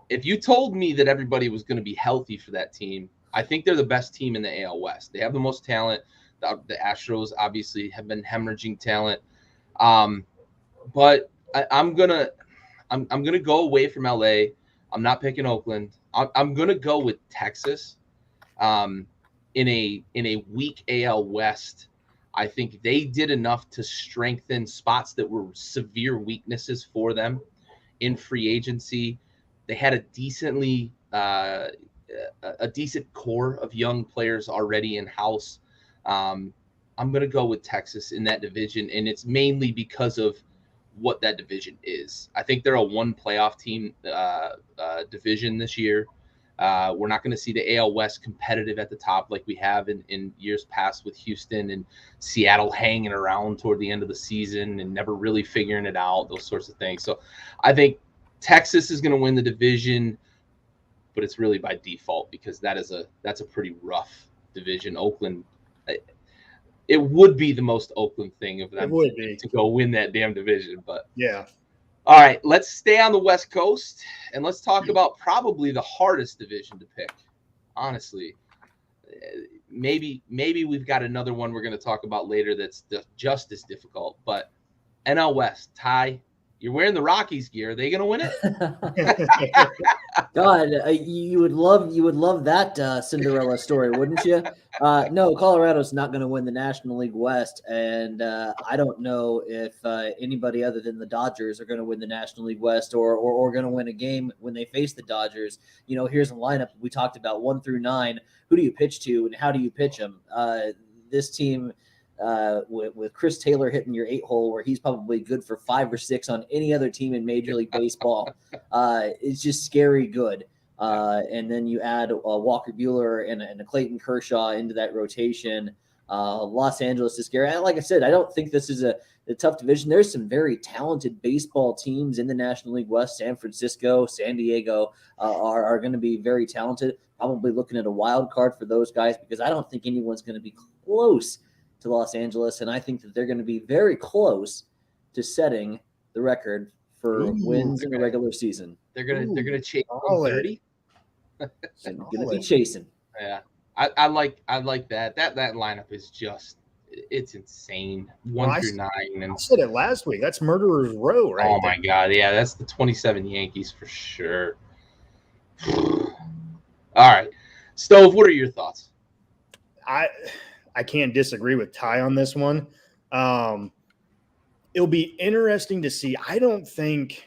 If you told me that everybody was going to be healthy for that team, I think they're the best team in the AL West. They have the most talent. The Astros obviously have been hemorrhaging talent. But I'm gonna go away from LA. I'm not picking Oakland. I'm gonna go with Texas. In a weak AL West, I think they did enough to strengthen spots that were severe weaknesses for them in free agency. They had a decent core of young players already in house. I'm going to go with Texas in that division, and it's mainly because of what that division is. I think they're a 1 playoff team division this year. We're not going to see the AL West competitive at the top like we have in years past with Houston and Seattle hanging around toward the end of the season and never really figuring it out, those sorts of things. So I think Texas is going to win the division, but it's really by default because that's a pretty rough division. Oakland, it would be the most Oakland thing of them to go win that damn division. But yeah. All right, let's stay on the West Coast and let's talk about probably the hardest division to pick. Honestly, maybe we've got another one we're going to talk about later that's just as difficult. But NL West, Ty, you're wearing the Rockies gear. Are they going to win it? God, you would love that Cinderella story, wouldn't you? No, Colorado's not going to win the National League West, and I don't know if anybody other than the Dodgers are going to win the National League West or going to win a game when they face the Dodgers. You know, here's a lineup we talked about 1 through 9. Who do you pitch to, and how do you pitch them? This team. With Chris Taylor hitting your 8-hole where he's probably good for 5 or 6 on any other team in Major League Baseball. It's just scary good. And then you add Walker Buehler and a Clayton Kershaw into that rotation. Los Angeles is scary. Like I said, I don't think this is a tough division. There's some very talented baseball teams in the National League West. San Francisco, San Diego are going to be very talented. Probably looking at a wild card for those guys because I don't think anyone's going to be close to Los Angeles, and I think that they're going to be very close to setting the record for wins in the regular season. They're gonna chase 130. They're going to be chasing. Yeah, I like that. That lineup is just it's insane. 1 through 9. And I said it last week. That's Murderer's Row, right? Oh my God, yeah, that's the 27 Yankees for sure. All right, Stove, what are your thoughts? I can't disagree with Ty on this one. It'll be interesting to see. I don't think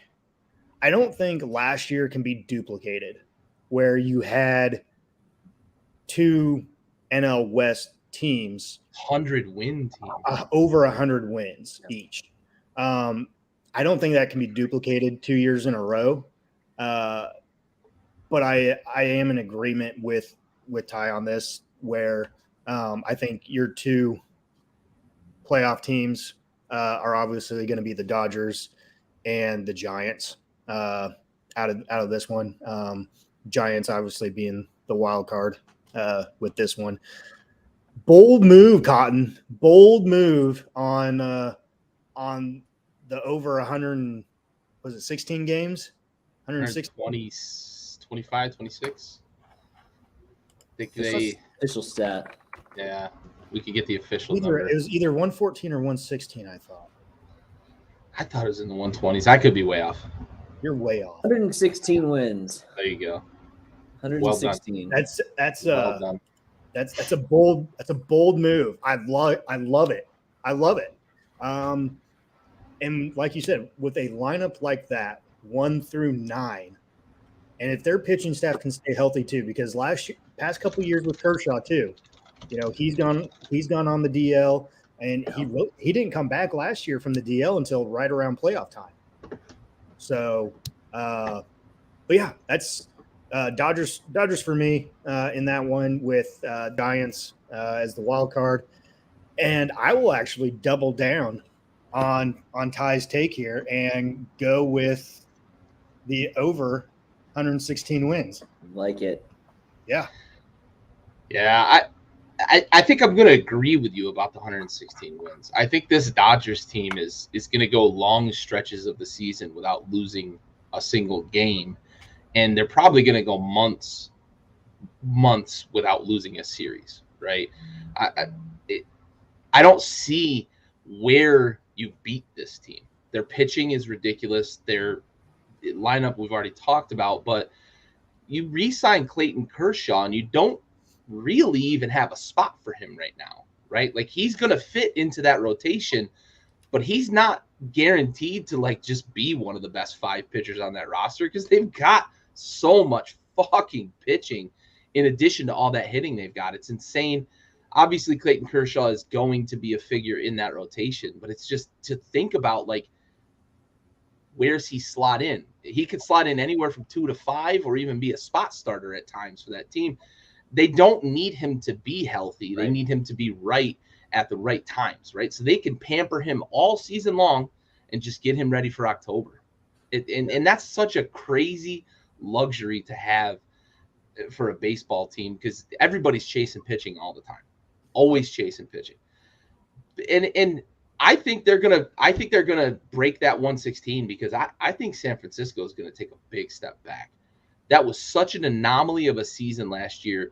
last year can be duplicated, where you had 2 NL West teams, 100-win team, over 100 wins each. I don't think that can be duplicated 2 years in a row. But I am in agreement with Ty on this, where I think your 2 playoff teams are obviously going to be the Dodgers and the Giants out of this one. Giants obviously being the wild card with this one. Bold move, Cotton. Bold move on the over 100. Was it 16 games? 120, 25, 26. I think they official stat. Yeah, we could get the official number. It was either 114 or 116, I thought. I thought it was in the 120s. I could be way off. You're way off. 116 wins. There you go. 116. Well well done. That's a bold move. I love it. And like you said, with a lineup like that, 1 through 9, and if their pitching staff can stay healthy too, because past couple of years with Kershaw too, you know, he's gone on the DL, and he didn't come back last year from the DL until right around playoff time. So, but yeah, that's Dodgers for me in that one, with Giants as the wild card. And I will actually double down on Ty's take here and go with the over 116 wins. Like it. Yeah. Yeah, I think I'm going to agree with you about the 116 wins. I think this Dodgers team is going to go long stretches of the season without losing a single game, and they're probably going to go months without losing a series, right? I don't see where you beat this team. Their pitching is ridiculous. Their lineup we've already talked about, but you re-sign Clayton Kershaw and you don't really even have a spot for him right now, right? Like, he's going to fit into that rotation, but he's not guaranteed to like just be one of the best 5 pitchers on that roster, because they've got so much fucking pitching in addition to all that hitting they've got. It's insane. Obviously, Clayton Kershaw is going to be a figure in that rotation, but it's just to think about, like, where's he slot in? He could slot in anywhere from 2 to 5 or even be a spot starter at times for that team. They don't need him to be healthy. They need him to be right at the right times, right? So they can pamper him all season long and just get him ready for October. And that's such a crazy luxury to have for a baseball team, because everybody's chasing pitching all the time, always chasing pitching. And I think they're gonna break that 116, because I think San Francisco is gonna take a big step back. That was such an anomaly of a season last year.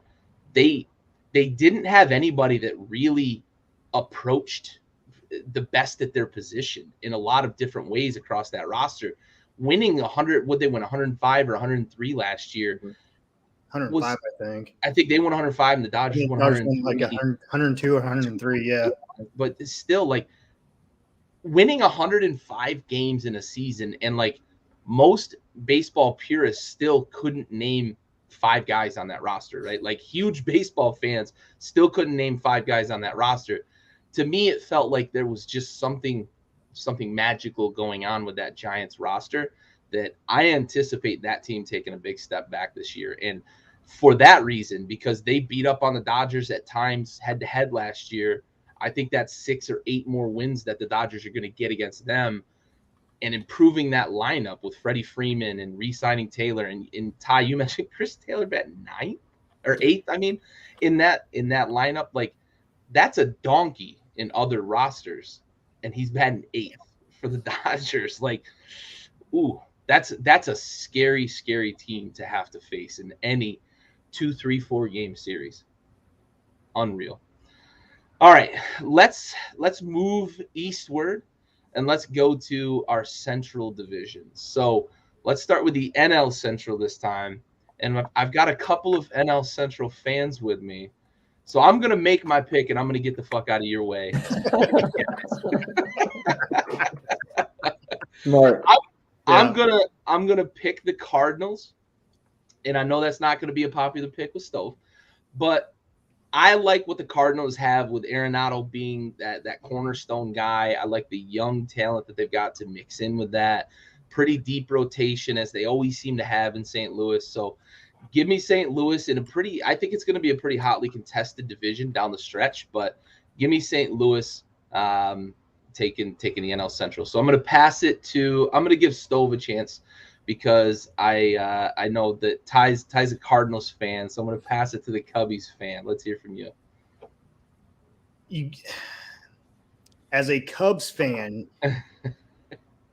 They didn't have anybody that really approached the best at their position in a lot of different ways across that roster. Winning 100, would they win 105 or 103 last year? 105, I think they won 105 and the Dodgers won 103. Like 102 or 103, yeah. But it's still like winning 105 games in a season, and like most baseball purists still couldn't name 5 guys on that roster, right? Like huge baseball fans still couldn't name 5 guys on that roster. To me, it felt like there was just something magical going on with that Giants roster, that I anticipate that team taking a big step back this year. And for that reason, because they beat up on the Dodgers at times head to head last year, I think that's 6 or 8 more wins that the Dodgers are going to get against them, and improving that lineup with Freddie Freeman and re-signing Taylor. And Ty, you mentioned Chris Taylor batting 9th or 8th. I mean, in that lineup, like that's a donkey in other rosters, and he's batting 8th for the Dodgers. Like, ooh, that's a scary team to have to face in any 2, 3, 4 game series. Unreal. All right, let's move eastward, and let's go to our Central Division. So let's start with the NL Central this time, and I've got a couple of NL Central fans with me. So I'm going to make my pick, and I'm going to get the fuck out of your way. Smart. I'm gonna pick the Cardinals, and I know that's not going to be a popular pick with Stove, but I like what the Cardinals have with Arenado being that cornerstone guy. I like the young talent that they've got to mix in with that. Pretty deep rotation, as they always seem to have in St. Louis. So give me St. Louis in I think it's going to be a pretty hotly contested division down the stretch, but give me St. Louis taking the NL Central. So I'm going to give Stove a chance, because I know that Ty's a Cardinals fan, so I'm going to pass it to the Cubbies fan. Let's hear from you. As a Cubs fan,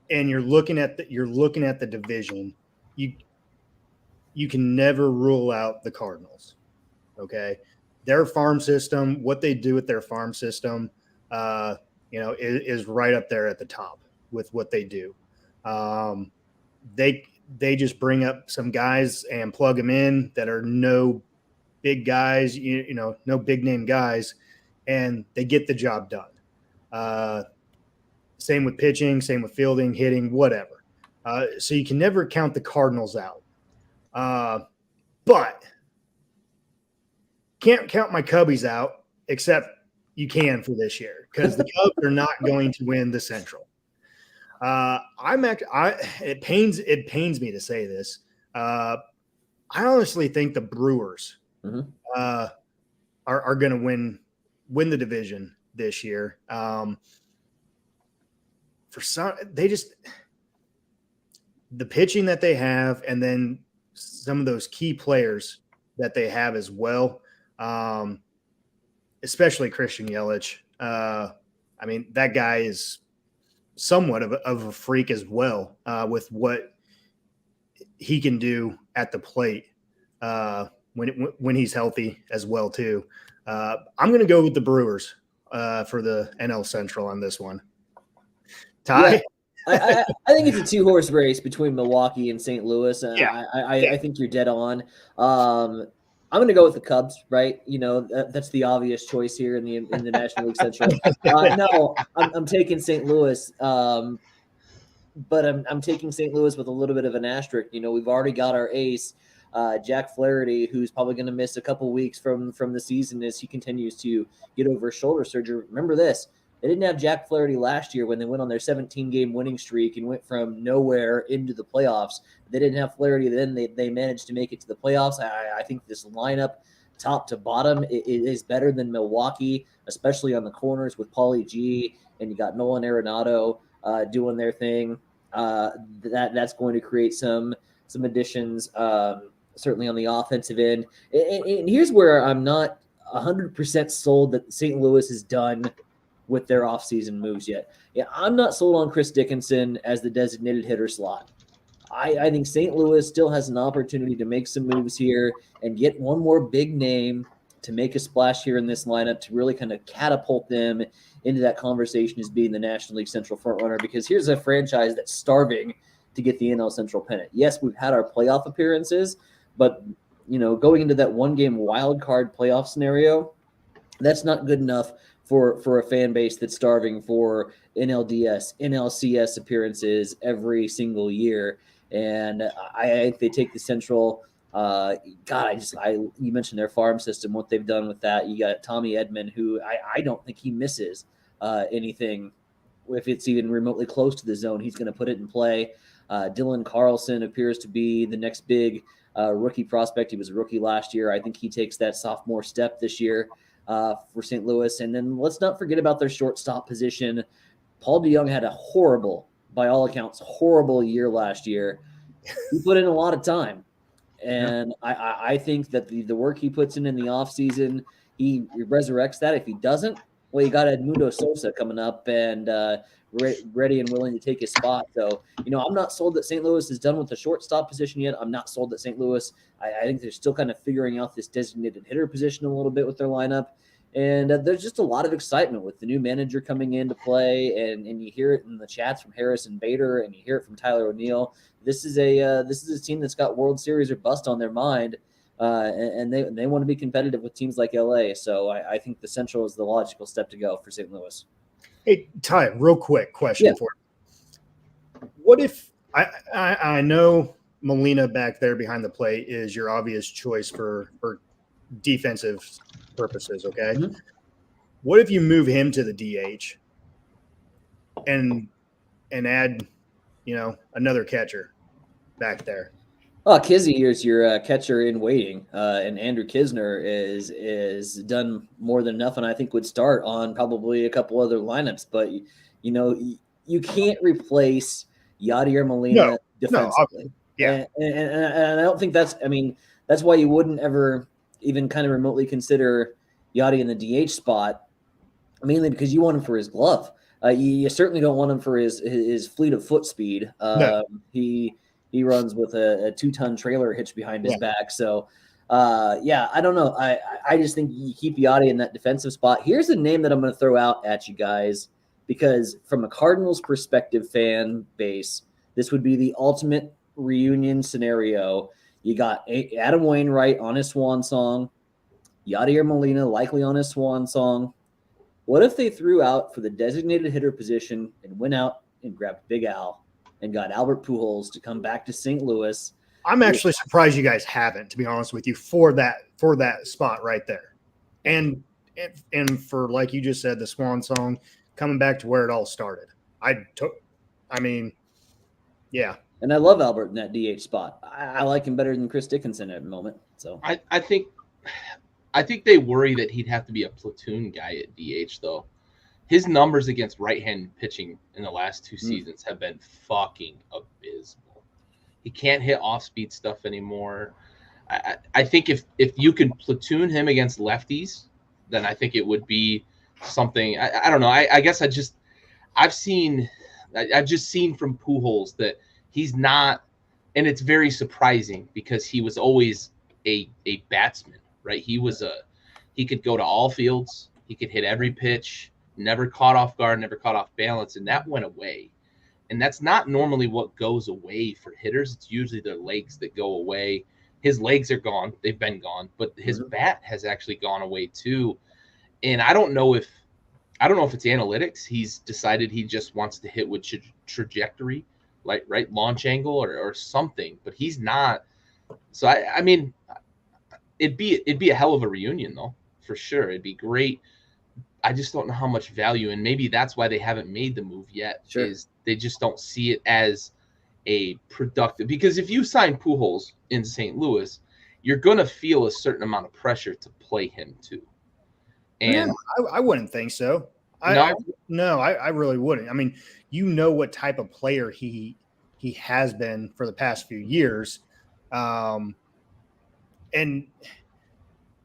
and you're looking at the division, you can never rule out the Cardinals. Okay, their farm system, what they do with their farm system, is right up there at the top with what they do. They just bring up some guys and plug them in that are no big guys, no big name guys, and they get the job done. Same with pitching, same with fielding, hitting, whatever. So you can never count the Cardinals out. But can't count my Cubbies out, except you can for this year, because the Cubs are not going to win the Central. It pains me to say this. I honestly think the Brewers are going to win the division this year. The pitching that they have, and then some of those key players that they have as well, especially Christian Yelich. I mean, that guy is somewhat of a freak as well, with what he can do at the plate when he's healthy as well too. I'm going to go with the Brewers for the NL Central on this one. Ty? Yeah. I think it's a 2-horse race between Milwaukee and St. Louis. I think you're dead on. I'm going to go with the Cubs, right? That's the obvious choice here in the National League Central. No, I'm taking St. Louis, but I'm taking St. Louis with a little bit of an asterisk. We've already got our ace, Jack Flaherty, who's probably going to miss a couple weeks from the season as he continues to get over shoulder surgery. Remember this. They didn't have Jack Flaherty last year when they went on their 17-game winning streak and went from nowhere into the playoffs. They didn't have Flaherty then. They managed to make it to the playoffs. I think this lineup, top to bottom, is better than Milwaukee, especially on the corners with Paulie G, and you got Nolan Arenado doing their thing. that's going to create some additions, certainly on the offensive end. And here's where I'm not 100% sold that St. Louis is done with their offseason moves yet. Yeah, I'm not sold on Chris Dickinson as the designated hitter slot. I think St. Louis still has an opportunity to make some moves here and get one more big name to make a splash here in this lineup to really kind of catapult them into that conversation as being the National League Central frontrunner. Because here's a franchise that's starving to get the NL Central pennant. Yes, we've had our playoff appearances, but going into that one-game wild card playoff scenario, that's not good enough for a fan base that's starving for NLDS, NLCS appearances every single year. And I think they take the Central. You mentioned their farm system, what they've done with that. You got Tommy Edman, who I don't think he misses anything. If it's even remotely close to the zone, he's going to put it in play. Dylan Carlson appears to be the next big rookie prospect. He was a rookie last year. I think he takes that sophomore step this year for St. Louis. And then let's not forget about their shortstop position. Paul DeJong had a by all accounts, horrible year last year. He put in a lot of time. And I think that the work he puts in the offseason, he resurrects that. If he doesn't, well, you got Edmundo Sosa coming up and ready and willing to take his spot. So, I'm not sold that St. Louis is done with the shortstop position yet. I'm not sold that St. Louis, I think they're still kind of figuring out this designated hitter position a little bit with their lineup. And there's just a lot of excitement with the new manager coming in to play, and you hear it in the chats from Harrison Bader, and you hear it from Tyler O'Neill. This is a team that's got World Series or bust on their mind, and they want to be competitive with teams like LA. So I think the Central is the logical step to go for St. Louis. Hey, Ty, real quick question for you. What if I know Molina back there behind the plate is your obvious choice for defensive purposes, okay? Mm-hmm. What if you move him to the DH and add, another catcher back there? Oh, Kizzy is your catcher in waiting, and Andrew Kisner is done more than enough, and I think would start on probably a couple other lineups. But you can't replace Yadier Molina defensively. And I don't think that's. I mean, that's why you wouldn't ever even kind of remotely consider Yachty in the DH spot, mainly because you want him for his glove. You certainly don't want him for his fleet of foot speed. He runs with a 2-ton trailer hitched behind his back. So, I don't know. I just think you keep Yachty in that defensive spot. Here's a name that I'm going to throw out at you guys, because from a Cardinals perspective fan base, this would be the ultimate reunion scenario. You got Adam Wainwright on his swan song, Yadier Molina likely on his swan song. What if they threw out for the designated hitter position and went out and grabbed Big Al and got Albert Pujols to come back to St. Louis? I'm actually surprised you guys haven't, to be honest with you, for that spot right there. And for, like you just said, the swan song, coming back to where it all started. Yeah. And I love Albert in that DH spot. I like him better than Chris Dickinson at the moment. So I think they worry that he'd have to be a platoon guy at DH, though. His numbers against right-hand pitching in the last 2 seasons have been fucking abysmal. He can't hit off-speed stuff anymore. I think if you can platoon him against lefties, then I think it would be something. I don't know. I guess I've just seen from Pujols that he's not, and it's very surprising because he was always a batsman, right? He could go to all fields. He could hit every pitch, never caught off guard, never caught off balance, and that went away. And that's not normally what goes away for hitters. It's usually their legs that go away. His legs are gone. They've been gone, but his bat has actually gone away too. And I don't know if it's analytics. He's decided he just wants to hit with trajectory, like right launch angle or something, but he's not. So I mean, it'd be a hell of a reunion though, for sure. It'd be great. I just don't know how much value, and maybe that's why they haven't made the move yet. Sure. Is they just don't see it as a productive, because if you sign Pujols in St. Louis, you're going to feel a certain amount of pressure to play him too. And I wouldn't think so. I really wouldn't. I mean, what type of player he he has been for the past few years. And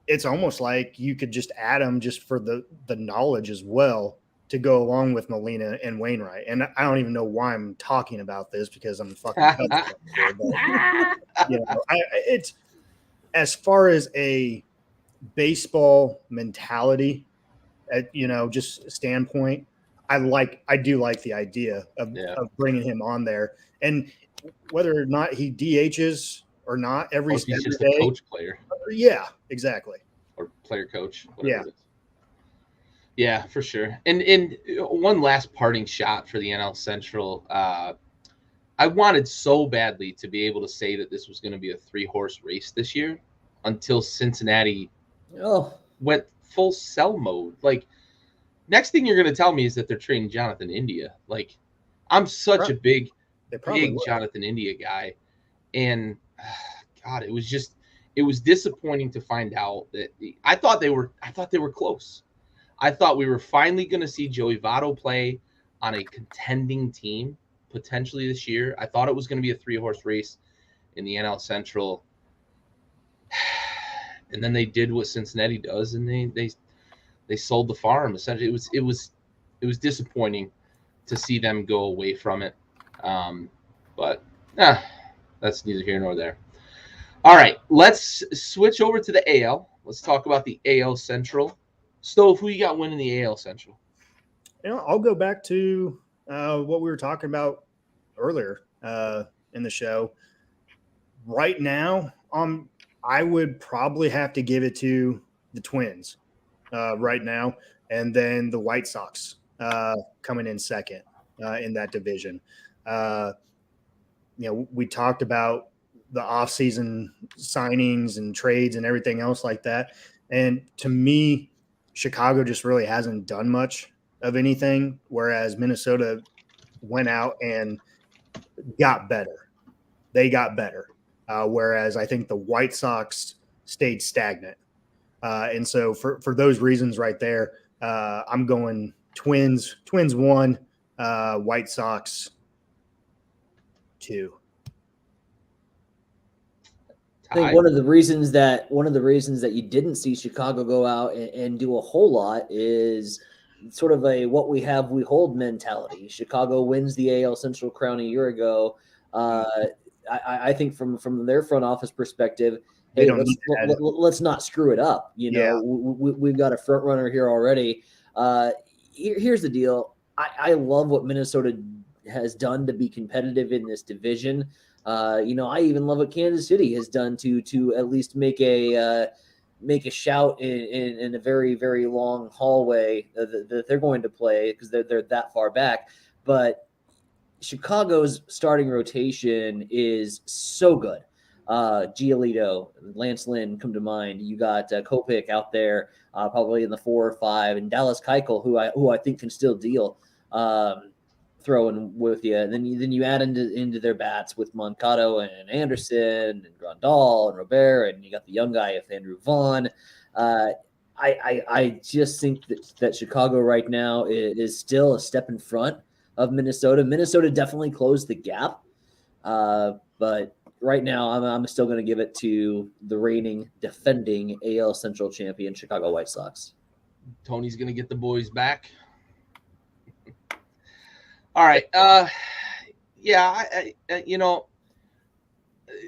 it's almost like you could just add him just for the knowledge as well to go along with Molina and Wainwright. And I don't even know why I'm talking about this because I'm fucking here, but it's as far as a baseball mentality, just standpoint. I do like the idea of bringing him on there, and whether or not he DHs or not every he's just day, a coach player. Yeah, exactly. Or player coach. Yeah. It is. Yeah, for sure. And one last parting shot for the NL Central. I wanted so badly to be able to say that this was going to be a 3-horse race this year until Cincinnati went full sell mode. Like, next thing you're going to tell me is that they're trading Jonathan India. Like, I'm such a big Jonathan India guy. And God, it was disappointing to find out that I thought they were close. I thought we were finally going to see Joey Votto play on a contending team potentially this year. I thought it was going to be a 3-horse race in the NL Central. And then they did what Cincinnati does, and they sold the farm. Essentially, it was disappointing to see them go away from it. But that's neither here nor there. All right, let's switch over to the AL. Let's talk about the AL Central. Stove, who you got winning the AL Central? I'll go back to what we were talking about earlier in the show. Right now, I would probably have to give it to the Twins right now, and then the White Sox coming in second in that division. We talked about the offseason signings and trades and everything else like that. And to me, Chicago just really hasn't done much of anything, whereas Minnesota went out and got better. They got better, whereas I think the White Sox stayed stagnant. And so for those reasons right there, I'm going Twins 1, White Sox 2. I think one of the reasons that you didn't see Chicago go out and do a whole lot is sort of a what we have we hold mentality. Chicago wins the AL Central crown a year ago. I think from their front office perspective, hey, let's not screw it up. We've got a front runner here already. Here's the deal. I love what Minnesota has done to be competitive in this division. I even love what Kansas City has done to at least make a shout in a very, very long hallway that they're going to play because they're that far back. But Chicago's starting rotation is so good. Giolito, Lance Lynn come to mind. You got Kopech out there, probably in the 4 or 5, and Dallas Keuchel, who I think can still deal. Throwing with you, and then you add into their bats with Moncado and Anderson and Grandal and Robert, and you got the young guy with Andrew Vaughn. I just think that Chicago right now is still a step in front of Minnesota. Minnesota definitely closed the gap, but right now I'm still going to give it to the reigning, defending AL Central champion Chicago White Sox. Tony's going to get the boys back. All right.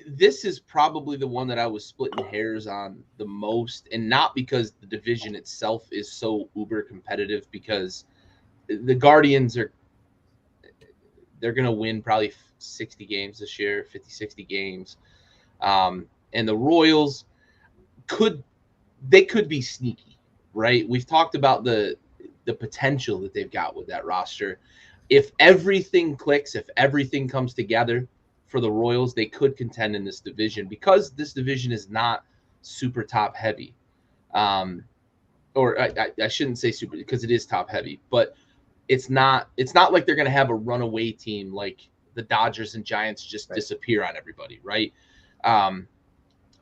This is probably the one that I was splitting hairs on the most, and not because the division itself is so uber competitive, because the Guardians they're going to win probably 60 games this year, 50, 60 games. And the Royals could be sneaky, right? We've talked about the potential that they've got with that roster. If everything clicks, if everything comes together for the Royals, they could contend in this division, because this division is not super top heavy. Or I shouldn't say super, because it is top heavy, but it's not like they're going to have a runaway team like the Dodgers and Giants just disappear on everybody, right?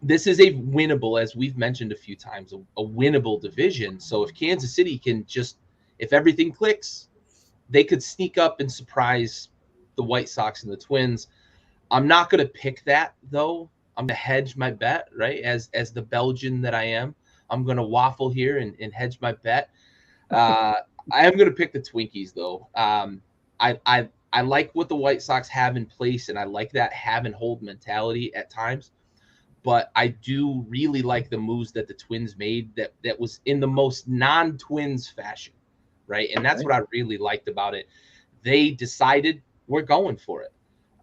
This is a winnable, as we've mentioned a few times, a winnable division. So if Kansas City can if everything clicks, they could sneak up and surprise the White Sox and the Twins. I'm not going to pick that, though. I'm going to hedge my bet, right? As the Belgian that I am, I'm going to waffle here and hedge my bet. I am going to pick the Twinkies, though. I like what the White Sox have in place, and I like that have and hold mentality at times. But I do really like the moves that the Twins made that was in the most non-Twins fashion, right? And that's what I really liked about it. They decided we're going for it.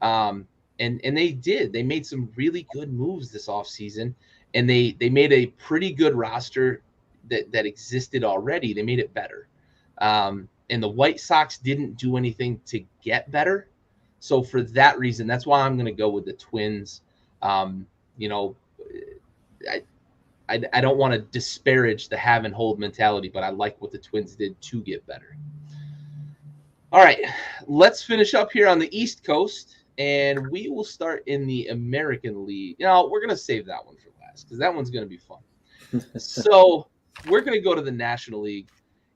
And they did. They made some really good moves this offseason, and they made a pretty good roster that existed already. They made it better. And the White Sox didn't do anything to get better. So for that reason, that's why I'm going to go with the Twins. You know, I don't want to disparage the have and hold mentality, but I like what the Twins did to get better. All right, let's finish up here on the East Coast, and we will start in the American League. You know, we're going to save that one for last because that one's going to be fun. So we're going to go to the National League,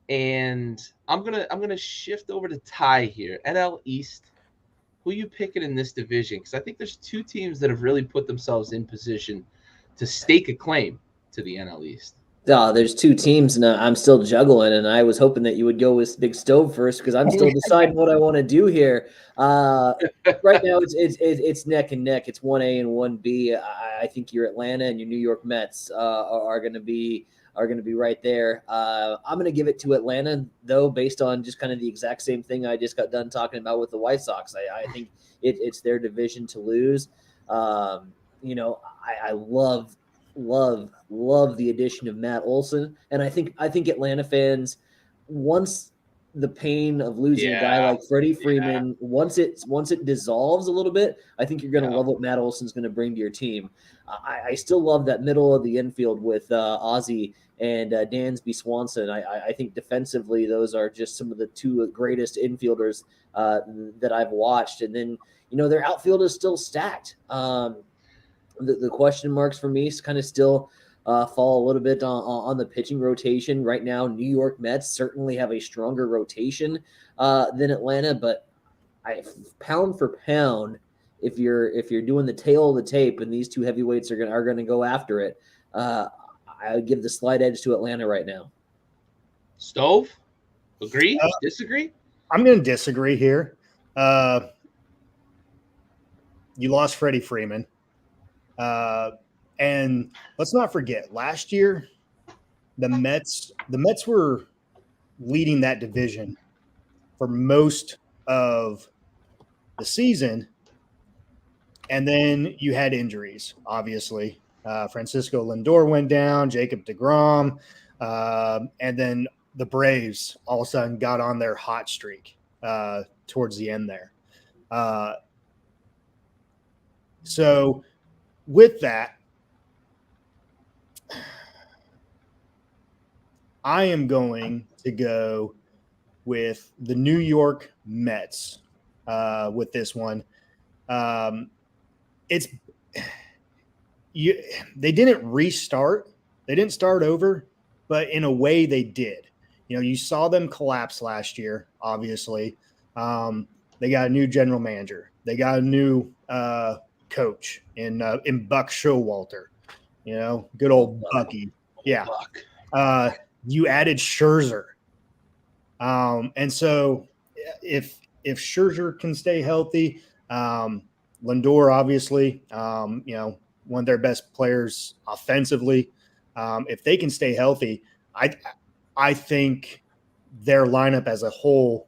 and I'm gonna shift over to Ty here. NL East, who you picking in this division? Because I think there's two teams that have really put themselves in position to stake a claim to the NL East. There's two teams, and I'm still juggling. And I was hoping that you would go with Big Stove first because I'm still deciding what I want to do here. Right now, it's neck and neck. It's 1A and 1B. I think your Atlanta and your New York Mets are going to be right there. I'm going to give it to Atlanta, though, based on just kind of the exact same thing I just got done talking about with the White Sox. I think it's their division to lose. You know, I love the addition of Matt Olson, and I think Atlanta fans, once the pain of losing a guy like Freddie Freeman, once it dissolves a little bit, I think you're going to love what Matt Olson's going to bring to your team. I still love that middle of the infield with Ozzie and Dansby Swanson. I think defensively, those are just some of the two greatest infielders that I've watched. And then, you know, their outfield is still stacked. The question marks for me kind of still fall a little bit on the pitching rotation. Right now, New York Mets certainly have a stronger rotation than Atlanta, but pound for pound, if you're doing the tail of the tape and these two heavyweights are going to go after it, I would give the slight edge to Atlanta right now. Stove? Agree? Disagree? I'm going to disagree here. You lost Freddie Freeman. And let's not forget, last year, the Mets were leading that division for most of the season. And then you had injuries, obviously. Francisco Lindor went down, Jacob deGrom, and then the Braves all of a sudden got on their hot streak towards the end there. So with that, I am going to go with the New York Mets with this one. They didn't restart. They didn't start over, but in a way they did. You know, you saw them collapse last year, obviously. They got a new general manager. They got a new coach in Buck Showalter, you know, good old Bucky. Yeah. You added Scherzer. And so if Scherzer can stay healthy, Lindor, obviously, you know, one of their best players offensively, if they can stay healthy, I think their lineup as a whole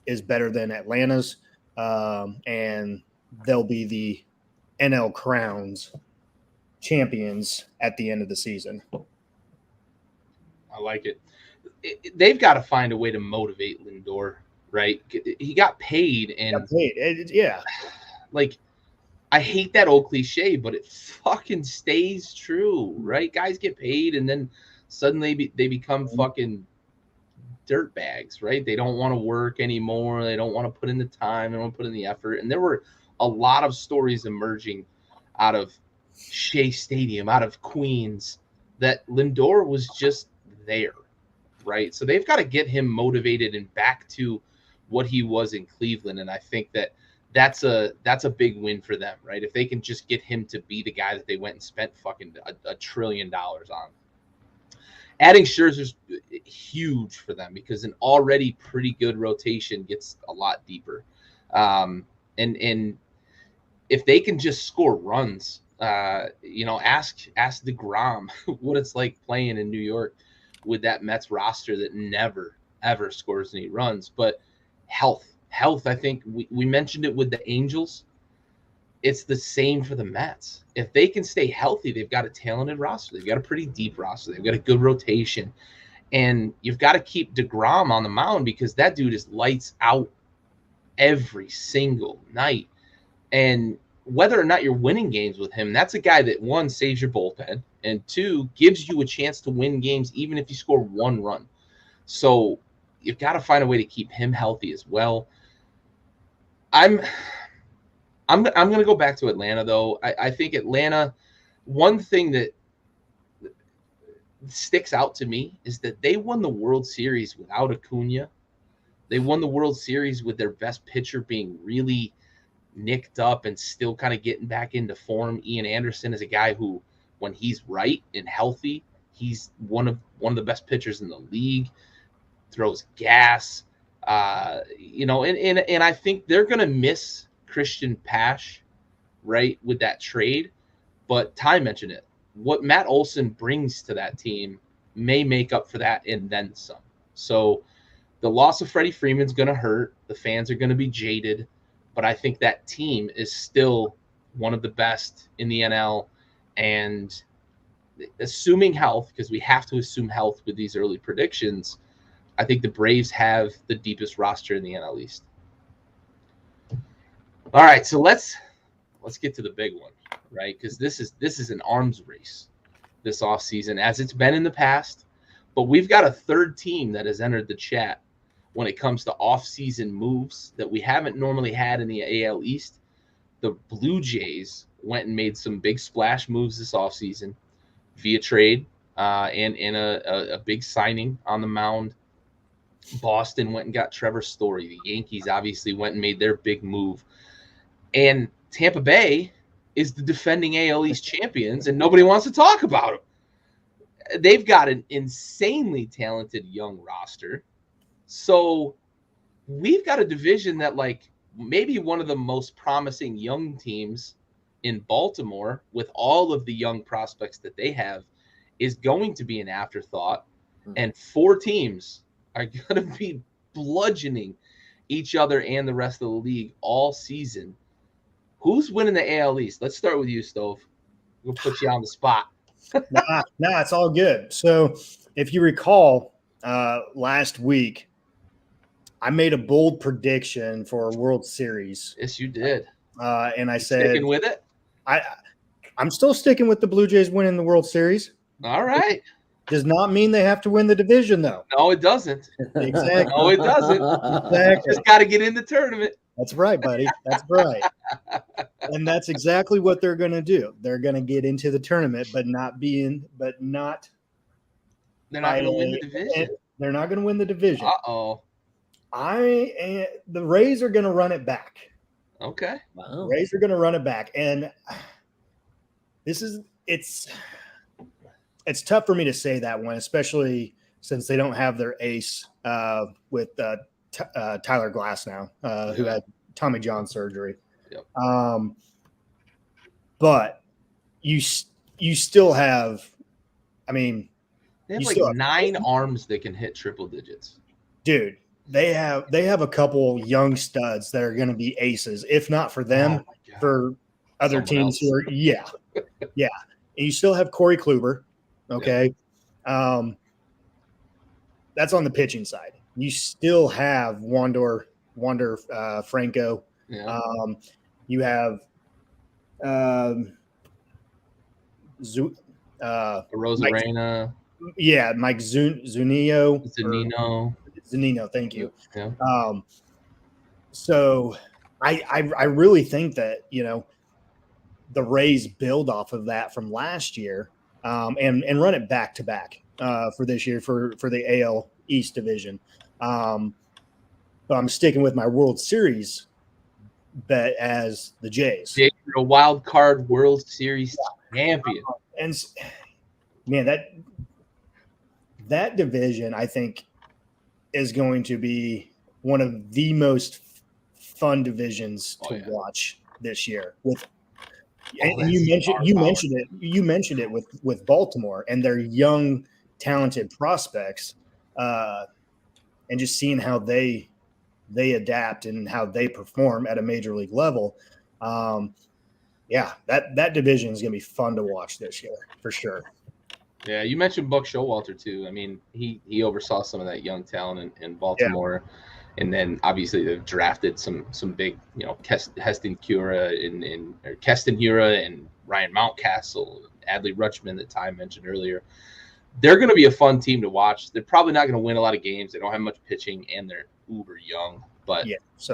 is better than Atlanta's, and they'll be the NL Crowns champions at the end of the season. I like it. They've got to find a way to motivate Lindor, right? He got paid, and yeah. Like, I hate that old cliche, but it fucking stays true, right? Guys get paid, and then suddenly they become fucking dirt bags, right? They don't want to work anymore. They don't want to put in the time. They don't want to put in the effort. And there were a lot of stories emerging out of Shea Stadium, out of Queens, that Lindor was just there, right? So they've got to get him motivated and back to what he was in Cleveland. And I think that that's a big win for them, right? If they can just get him to be the guy that they went and spent fucking $1 trillion on. Adding Scherzer's huge for them because an already pretty good rotation gets a lot deeper. And if they can just score runs, ask DeGrom what it's like playing in New York with that Mets roster that never, ever scores any runs. But health, I think we mentioned it with the Angels. It's the same for the Mets. If they can stay healthy, they've got a talented roster. They've got a pretty deep roster. They've got a good rotation. And you've got to keep DeGrom on the mound because that dude is lights out every single night. And whether or not you're winning games with him, that's a guy that, one, saves your bullpen, and two, gives you a chance to win games even if you score one run. So you've got to find a way to keep him healthy as well. I'm going to go back to Atlanta, though. I think Atlanta, one thing that sticks out to me is that they won the World Series without Acuna. They won the World Series with their best pitcher being really nicked up and still kind of getting back into form. Ian Anderson is a guy who, when he's right and healthy, he's one of the best pitchers in the league, throws gas, and I think they're going to miss Christian Pash, right, with that trade. But Ty mentioned it. What Matt Olson brings to that team may make up for that and then some. So the loss of Freddie Freeman's going to hurt. The fans are going to be jaded. But I think that team is still one of the best in the NL. And assuming health, because we have to assume health with these early predictions, I think the Braves have the deepest roster in the NL East. All right, so let's get to the big one, right? Because this is an arms race this offseason, as it's been in the past. But we've got a third team that has entered the chat when it comes to offseason moves that we haven't normally had in the AL East. The Blue Jays went and made some big splash moves this offseason via trade and in a big signing on the mound. Boston went and got Trevor Story. The Yankees obviously went and made their big move. And Tampa Bay is the defending AL East champions, and nobody wants to talk about them. They've got an insanely talented young roster. So we've got a division that, like, maybe one of the most promising young teams in Baltimore, with all of the young prospects that they have, is going to be an afterthought. And 4 teams are going to be bludgeoning each other and the rest of the league all season. Who's winning the AL East? Let's start with you, Stove. We'll put you on the spot. Nah, it's all good. So if you recall, last week, I made a bold prediction for a World Series. Yes, you did. And I said, sticking with it? I'm still sticking with the Blue Jays winning the World Series. All right. Does not mean they have to win the division, though. No, it doesn't. Exactly. No, it doesn't. Exactly. Just got to get in the tournament. That's right, buddy. That's right. And that's exactly what they're going to do. They're going to get into the tournament, but not. They're not going to win the division. They're not going to win the division. Uh-oh. The Rays are going to run it back. Okay. Wow. The Rays are going to run it back. And it's tough for me to say that one, especially since they don't have their ace with Tyler Glass now, who had Tommy John surgery. Yep. But you still have, I mean, they have like 9 arms that can hit triple digits. Dude, they have a couple young studs that are going to be aces, if not for them, for other teams who are, yeah. And you still have Corey Kluber. Okay. Yep. That's on the pitching side. You still have Wander Franco. Yeah. You have Rosarena. Mike Zunino. Zunino. Thank you. Yeah. So I really think that, the Rays build off of that from last year and run it back to back for this year for the AL East division. But I'm sticking with my World Series bet as the Jays. Jays are a wild card World Series champion. And man, that division, I think, is going to be one of the most fun divisions to watch this year. And you mentioned it with Baltimore and their young, talented prospects, and just seeing how they adapt and how they perform at a major league level. That division is going to be fun to watch this year for sure. Yeah, you mentioned Buck Showalter too. I mean, he oversaw some of that young talent in Baltimore, and then obviously they've drafted some big, Keston Hiura and Ryan Mountcastle, Adley Rutschman that Ty mentioned earlier. They're going to be a fun team to watch. They're probably not going to win a lot of games. They don't have much pitching, and they're uber young, but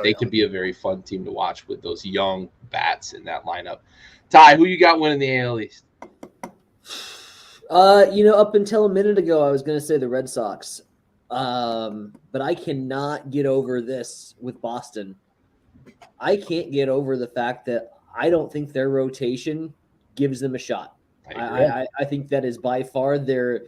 they could be a very fun team to watch with those young bats in that lineup. Ty, who you got winning the AL East? Up until a minute ago, I was going to say the Red Sox, but I cannot get over this with Boston. I can't get over the fact that I don't think their rotation gives them a shot. I think that is by far their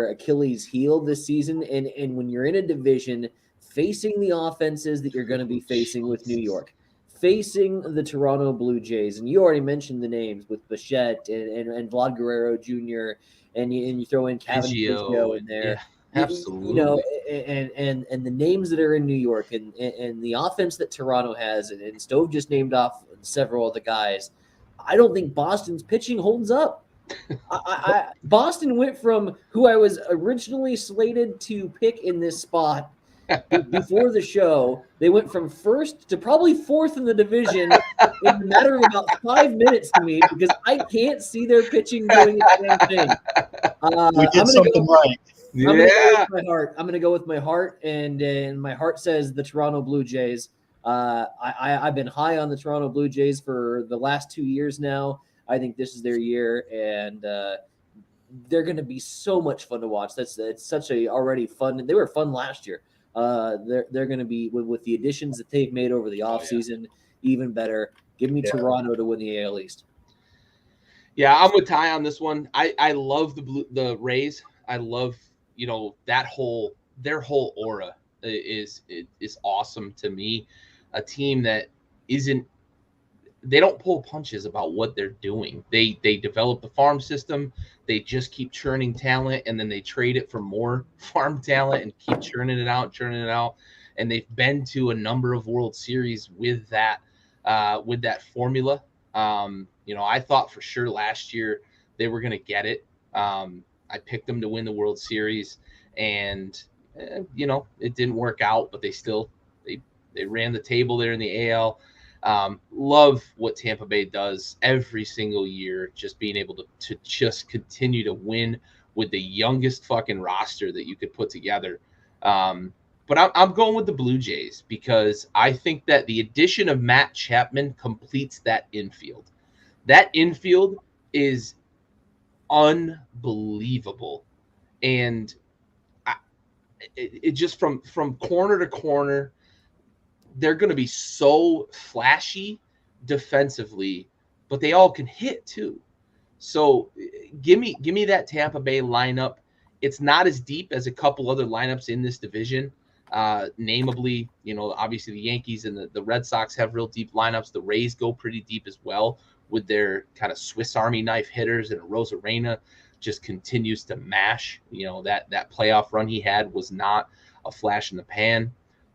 Achilles heel this season. And when you're in a division facing the offenses that you're going to be facing with New York, facing the Toronto Blue Jays, and you already mentioned the names with Bichette and Vlad Guerrero Jr. and you throw in Kevin Biggio in there. Yeah, absolutely. And the names that are in New York and the offense that Toronto has, and Stove just named off several of the guys. I don't think Boston's pitching holds up. Boston went from who I was originally slated to pick in this spot before the show. They went from first to probably fourth in the division in a matter of about 5 minutes to me because I can't see their pitching doing the same thing. We did something right. I'm going to go with my heart, and my heart says the Toronto Blue Jays. I've been high on the Toronto Blue Jays for the last 2 years now. I think this is their year, and they're going to be so much fun to watch. It's such a already fun. They were fun last year. They're going to be with the additions that they've made over the offseason, even better. Give me Toronto to win the AL East. Yeah, I'm with Ty on this one. I love the Rays. I love their whole aura is awesome to me. A team that they don't pull punches about what they're doing. They develop the farm system. They just keep churning talent, and then they trade it for more farm talent and keep churning it out. And they've been to a number of World Series with that formula. I thought for sure last year they were going to get it. I picked them to win the World Series, and it didn't work out, but they ran the table there in the AL. Love what Tampa Bay does every single year, just being able to just continue to win with the youngest fucking roster that you could put together. But I'm going with the Blue Jays because I think that the addition of Matt Chapman completes that infield. That infield is unbelievable. And it just from corner to corner, they're going to be so flashy defensively, but they all can hit too. So give me that Tampa Bay lineup. It's not as deep as a couple other lineups in this division. Namely, obviously the Yankees and the Red Sox have real deep lineups. The Rays go pretty deep as well with their kind of Swiss Army knife hitters, and Rosarena just continues to mash. That playoff run he had was not a flash in the pan.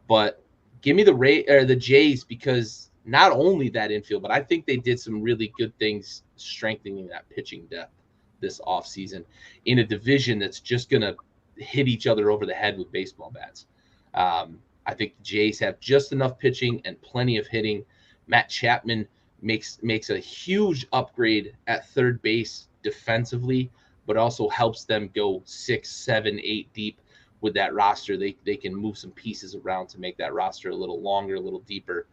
But give me the Jays because not only that infield, but I think they did some really good things strengthening that pitching depth this offseason in a division that's just going to hit each other over the head with baseball bats. I think the Jays have just enough pitching and plenty of hitting. Matt Chapman makes a huge upgrade at third base defensively, but also helps them go 6, 7, 8 deep with that roster. They can move some pieces around to make that roster a little longer, a little deeper.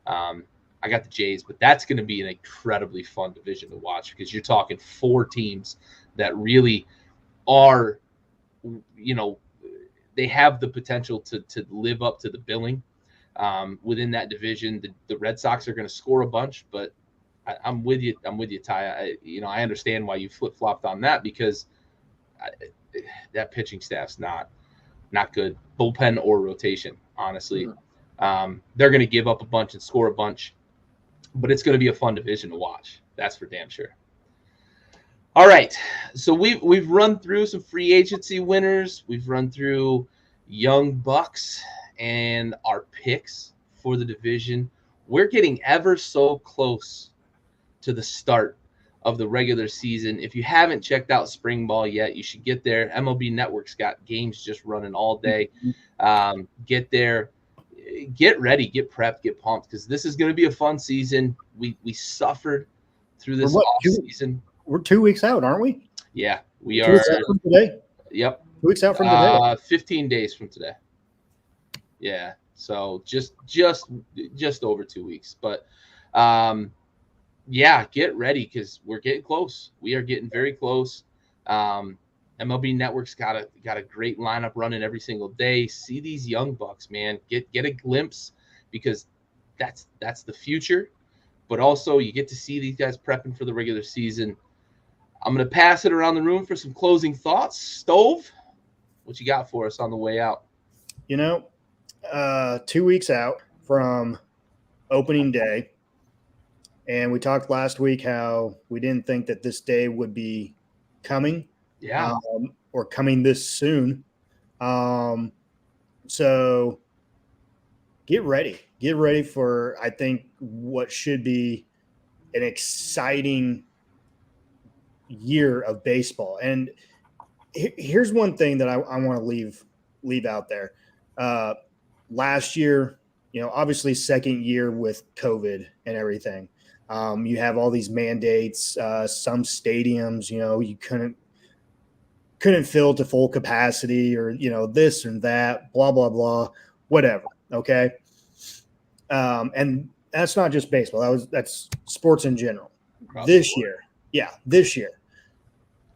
I got the Jays, but that's going to be an incredibly fun division to watch because you're talking 4 teams that really are, they have the potential to live up to the billing. within that division. The Red Sox are going to score a bunch, but I'm with you. I'm with you, Ty. I understand why you flip-flopped on that because that pitching staff's not good, bullpen or rotation, honestly. They're going to give up a bunch and score a bunch, but it's going to be a fun division to watch. That's for damn sure. All right, so we've run through some free agency winners. We've run through young bucks and our picks for the division. We're getting ever so close to the start of the regular season. If you haven't checked out spring ball yet, you should get there. MLB Network's got games just running all day. Get there, get ready, get prepped, get pumped, because this is going to be a fun season. We suffered through this off season. We're 2 weeks out, aren't we? Yeah, we 2 are. weeks out from today. Yep. 2 weeks out from today. 15 days from today. Yeah. So just over 2 weeks. But yeah, get ready because we're getting close. We are getting very close. MLB Network's got a great lineup running every single day. See these young bucks, man. Get a glimpse because that's the future. But also you get to see these guys prepping for the regular season. I'm going to pass it around the room for some closing thoughts. Stove, what you got for us on the way out? 2 weeks out from opening day. And we talked last week how we didn't think that this day would be coming. Yeah. Or coming this soon. So get ready. Get ready for, I think, what should be an exciting year of baseball. And here's one thing that I want to leave out there. Last year, obviously second year with COVID and everything. You have all these mandates. Some stadiums, you couldn't fill to full capacity, or this and that, blah blah blah, whatever. Okay, and that's not just baseball. That's sports in general. This year,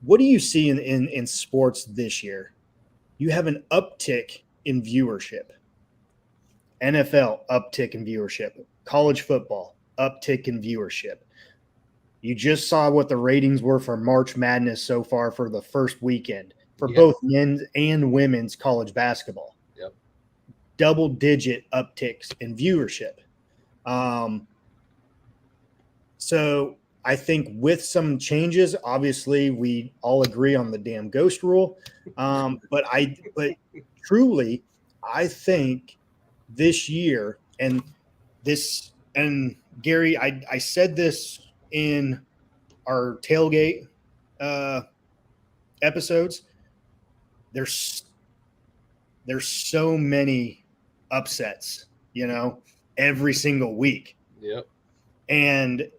what do you see in sports this year? You have an uptick in viewership. NFL uptick in viewership. College football uptick in viewership. You just saw what the ratings were for March Madness so far for the first weekend for both men's and women's college basketball. Yep. Double-digit upticks in viewership. So I think with some changes, obviously we all agree on the damn ghost rule. But truly, I think this year and Gary, I said this in our tailgate episodes. There's so many upsets, every single week. Yep. And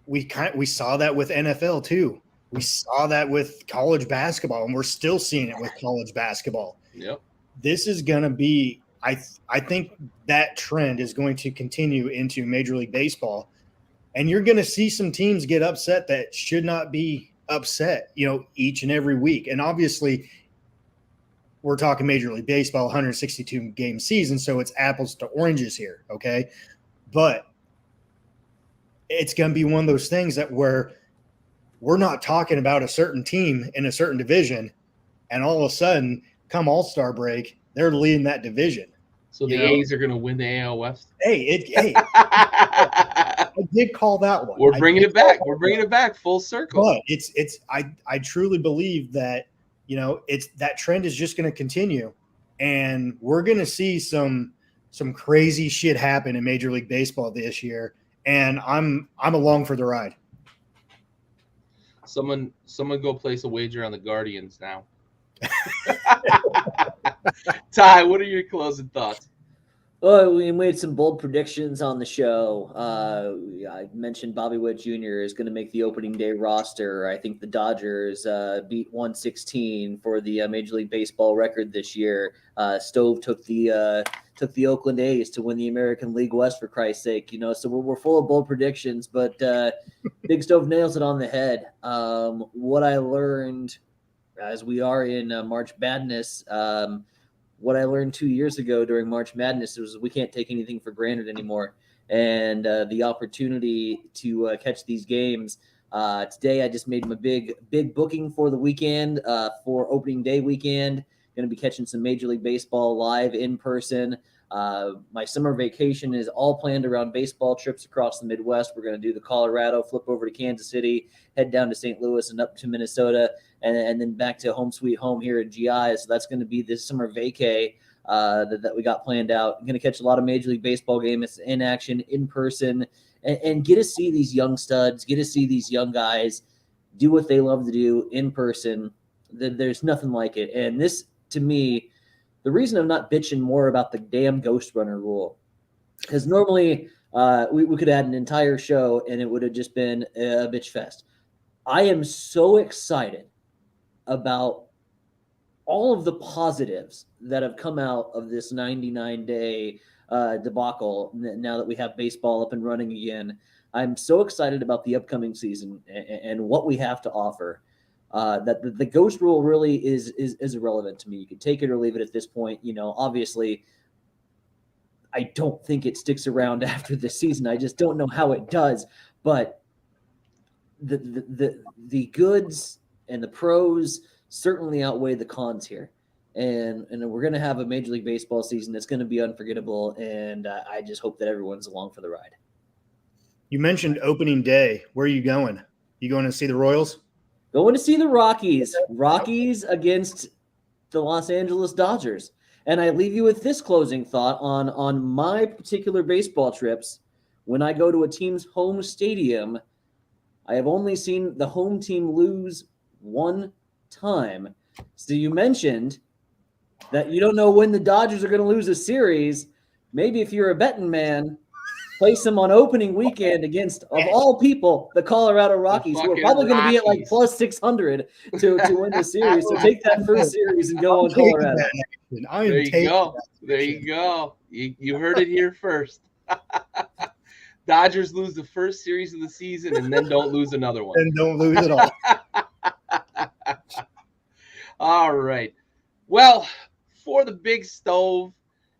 we saw that with NFL too. We saw that with college basketball, and we're still seeing it with college basketball. Yep. This is going to be, I think that trend is going to continue into Major League Baseball, and you're going to see some teams get upset that should not be upset, each and every week. And obviously we're talking Major League Baseball, 162 game season. So it's apples to oranges here. Okay. But it's going to be one of those things that where we're not talking about a certain team in a certain division, and all of a sudden come All-Star break, they're leading that division. So the A's are going to win the AL West. Hey, I did call that one. We're bringing it back. We're bringing it back full circle. But I truly believe that, it's that trend is just going to continue, and we're going to see some crazy shit happen in Major League Baseball this year. And I'm along for the ride. Someone go place a wager on the Guardians now. Ty, what are your closing thoughts? Well, we made some bold predictions on the show. I mentioned Bobby Witt Jr. is going to make the opening day roster. I think the Dodgers beat 116 for the Major League Baseball record this year. Stove took the Oakland A's to win the American League West, for Christ's sake. So we're full of bold predictions, but Big Stove nails it on the head. What I learned as we are in March Madness, what I learned 2 years ago during March Madness was we can't take anything for granted anymore. And the opportunity to catch these games. Today, I just made my big booking for the weekend, for opening day weekend. Going to be catching some Major League Baseball live in person. My summer vacation is all planned around baseball trips across the Midwest. We're going to do the Colorado, flip over to Kansas City, head down to St. Louis and up to Minnesota, and then back to home sweet home here at GI. So that's going to be this summer vacay that we got planned out. I'm going to catch a lot of Major League Baseball games in action, in person, and get to see these young studs, get to see these young guys do what they love to do in person. There's nothing like it. And this, to me, the reason I'm not bitching more about the damn Ghost Runner rule, because normally we could add an entire show and it would have just been a bitch fest. I am so excited about all of the positives that have come out of this 99-day debacle now that we have baseball up and running again. I'm so excited about the upcoming season and what we have to offer. That the ghost rule really is irrelevant to me. You can take it or leave it at this point. Obviously, I don't think it sticks around after the season. I just don't know how it does. But the goods and the pros certainly outweigh the cons here. And we're going to have a Major League Baseball season that's going to be unforgettable. And I just hope that everyone's along for the ride. You mentioned opening day. Where are you going? You going to see the Royals? Going to see the Rockies. Rockies against the Los Angeles Dodgers. And I leave you with this closing thought on my particular baseball trips. When I go to a team's home stadium, I have only seen the home team lose one time. So you mentioned that you don't know when the Dodgers are going to lose a series. Maybe if you're a betting man, place them on opening weekend against, of all people, the Colorado Rockies, who are probably going to be at like plus 600 to win the series. So take that first series and go on Colorado. There you go. There you go. You heard it here first. Dodgers lose the first series of the season and then don't lose another one. And don't lose it all. All right. Well, for the big stove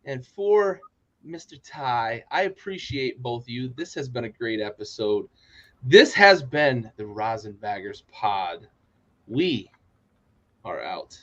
and for Mr. Ty, I appreciate both of you. This has been a great episode. This has been the Rosinbaggers Pod. We are out.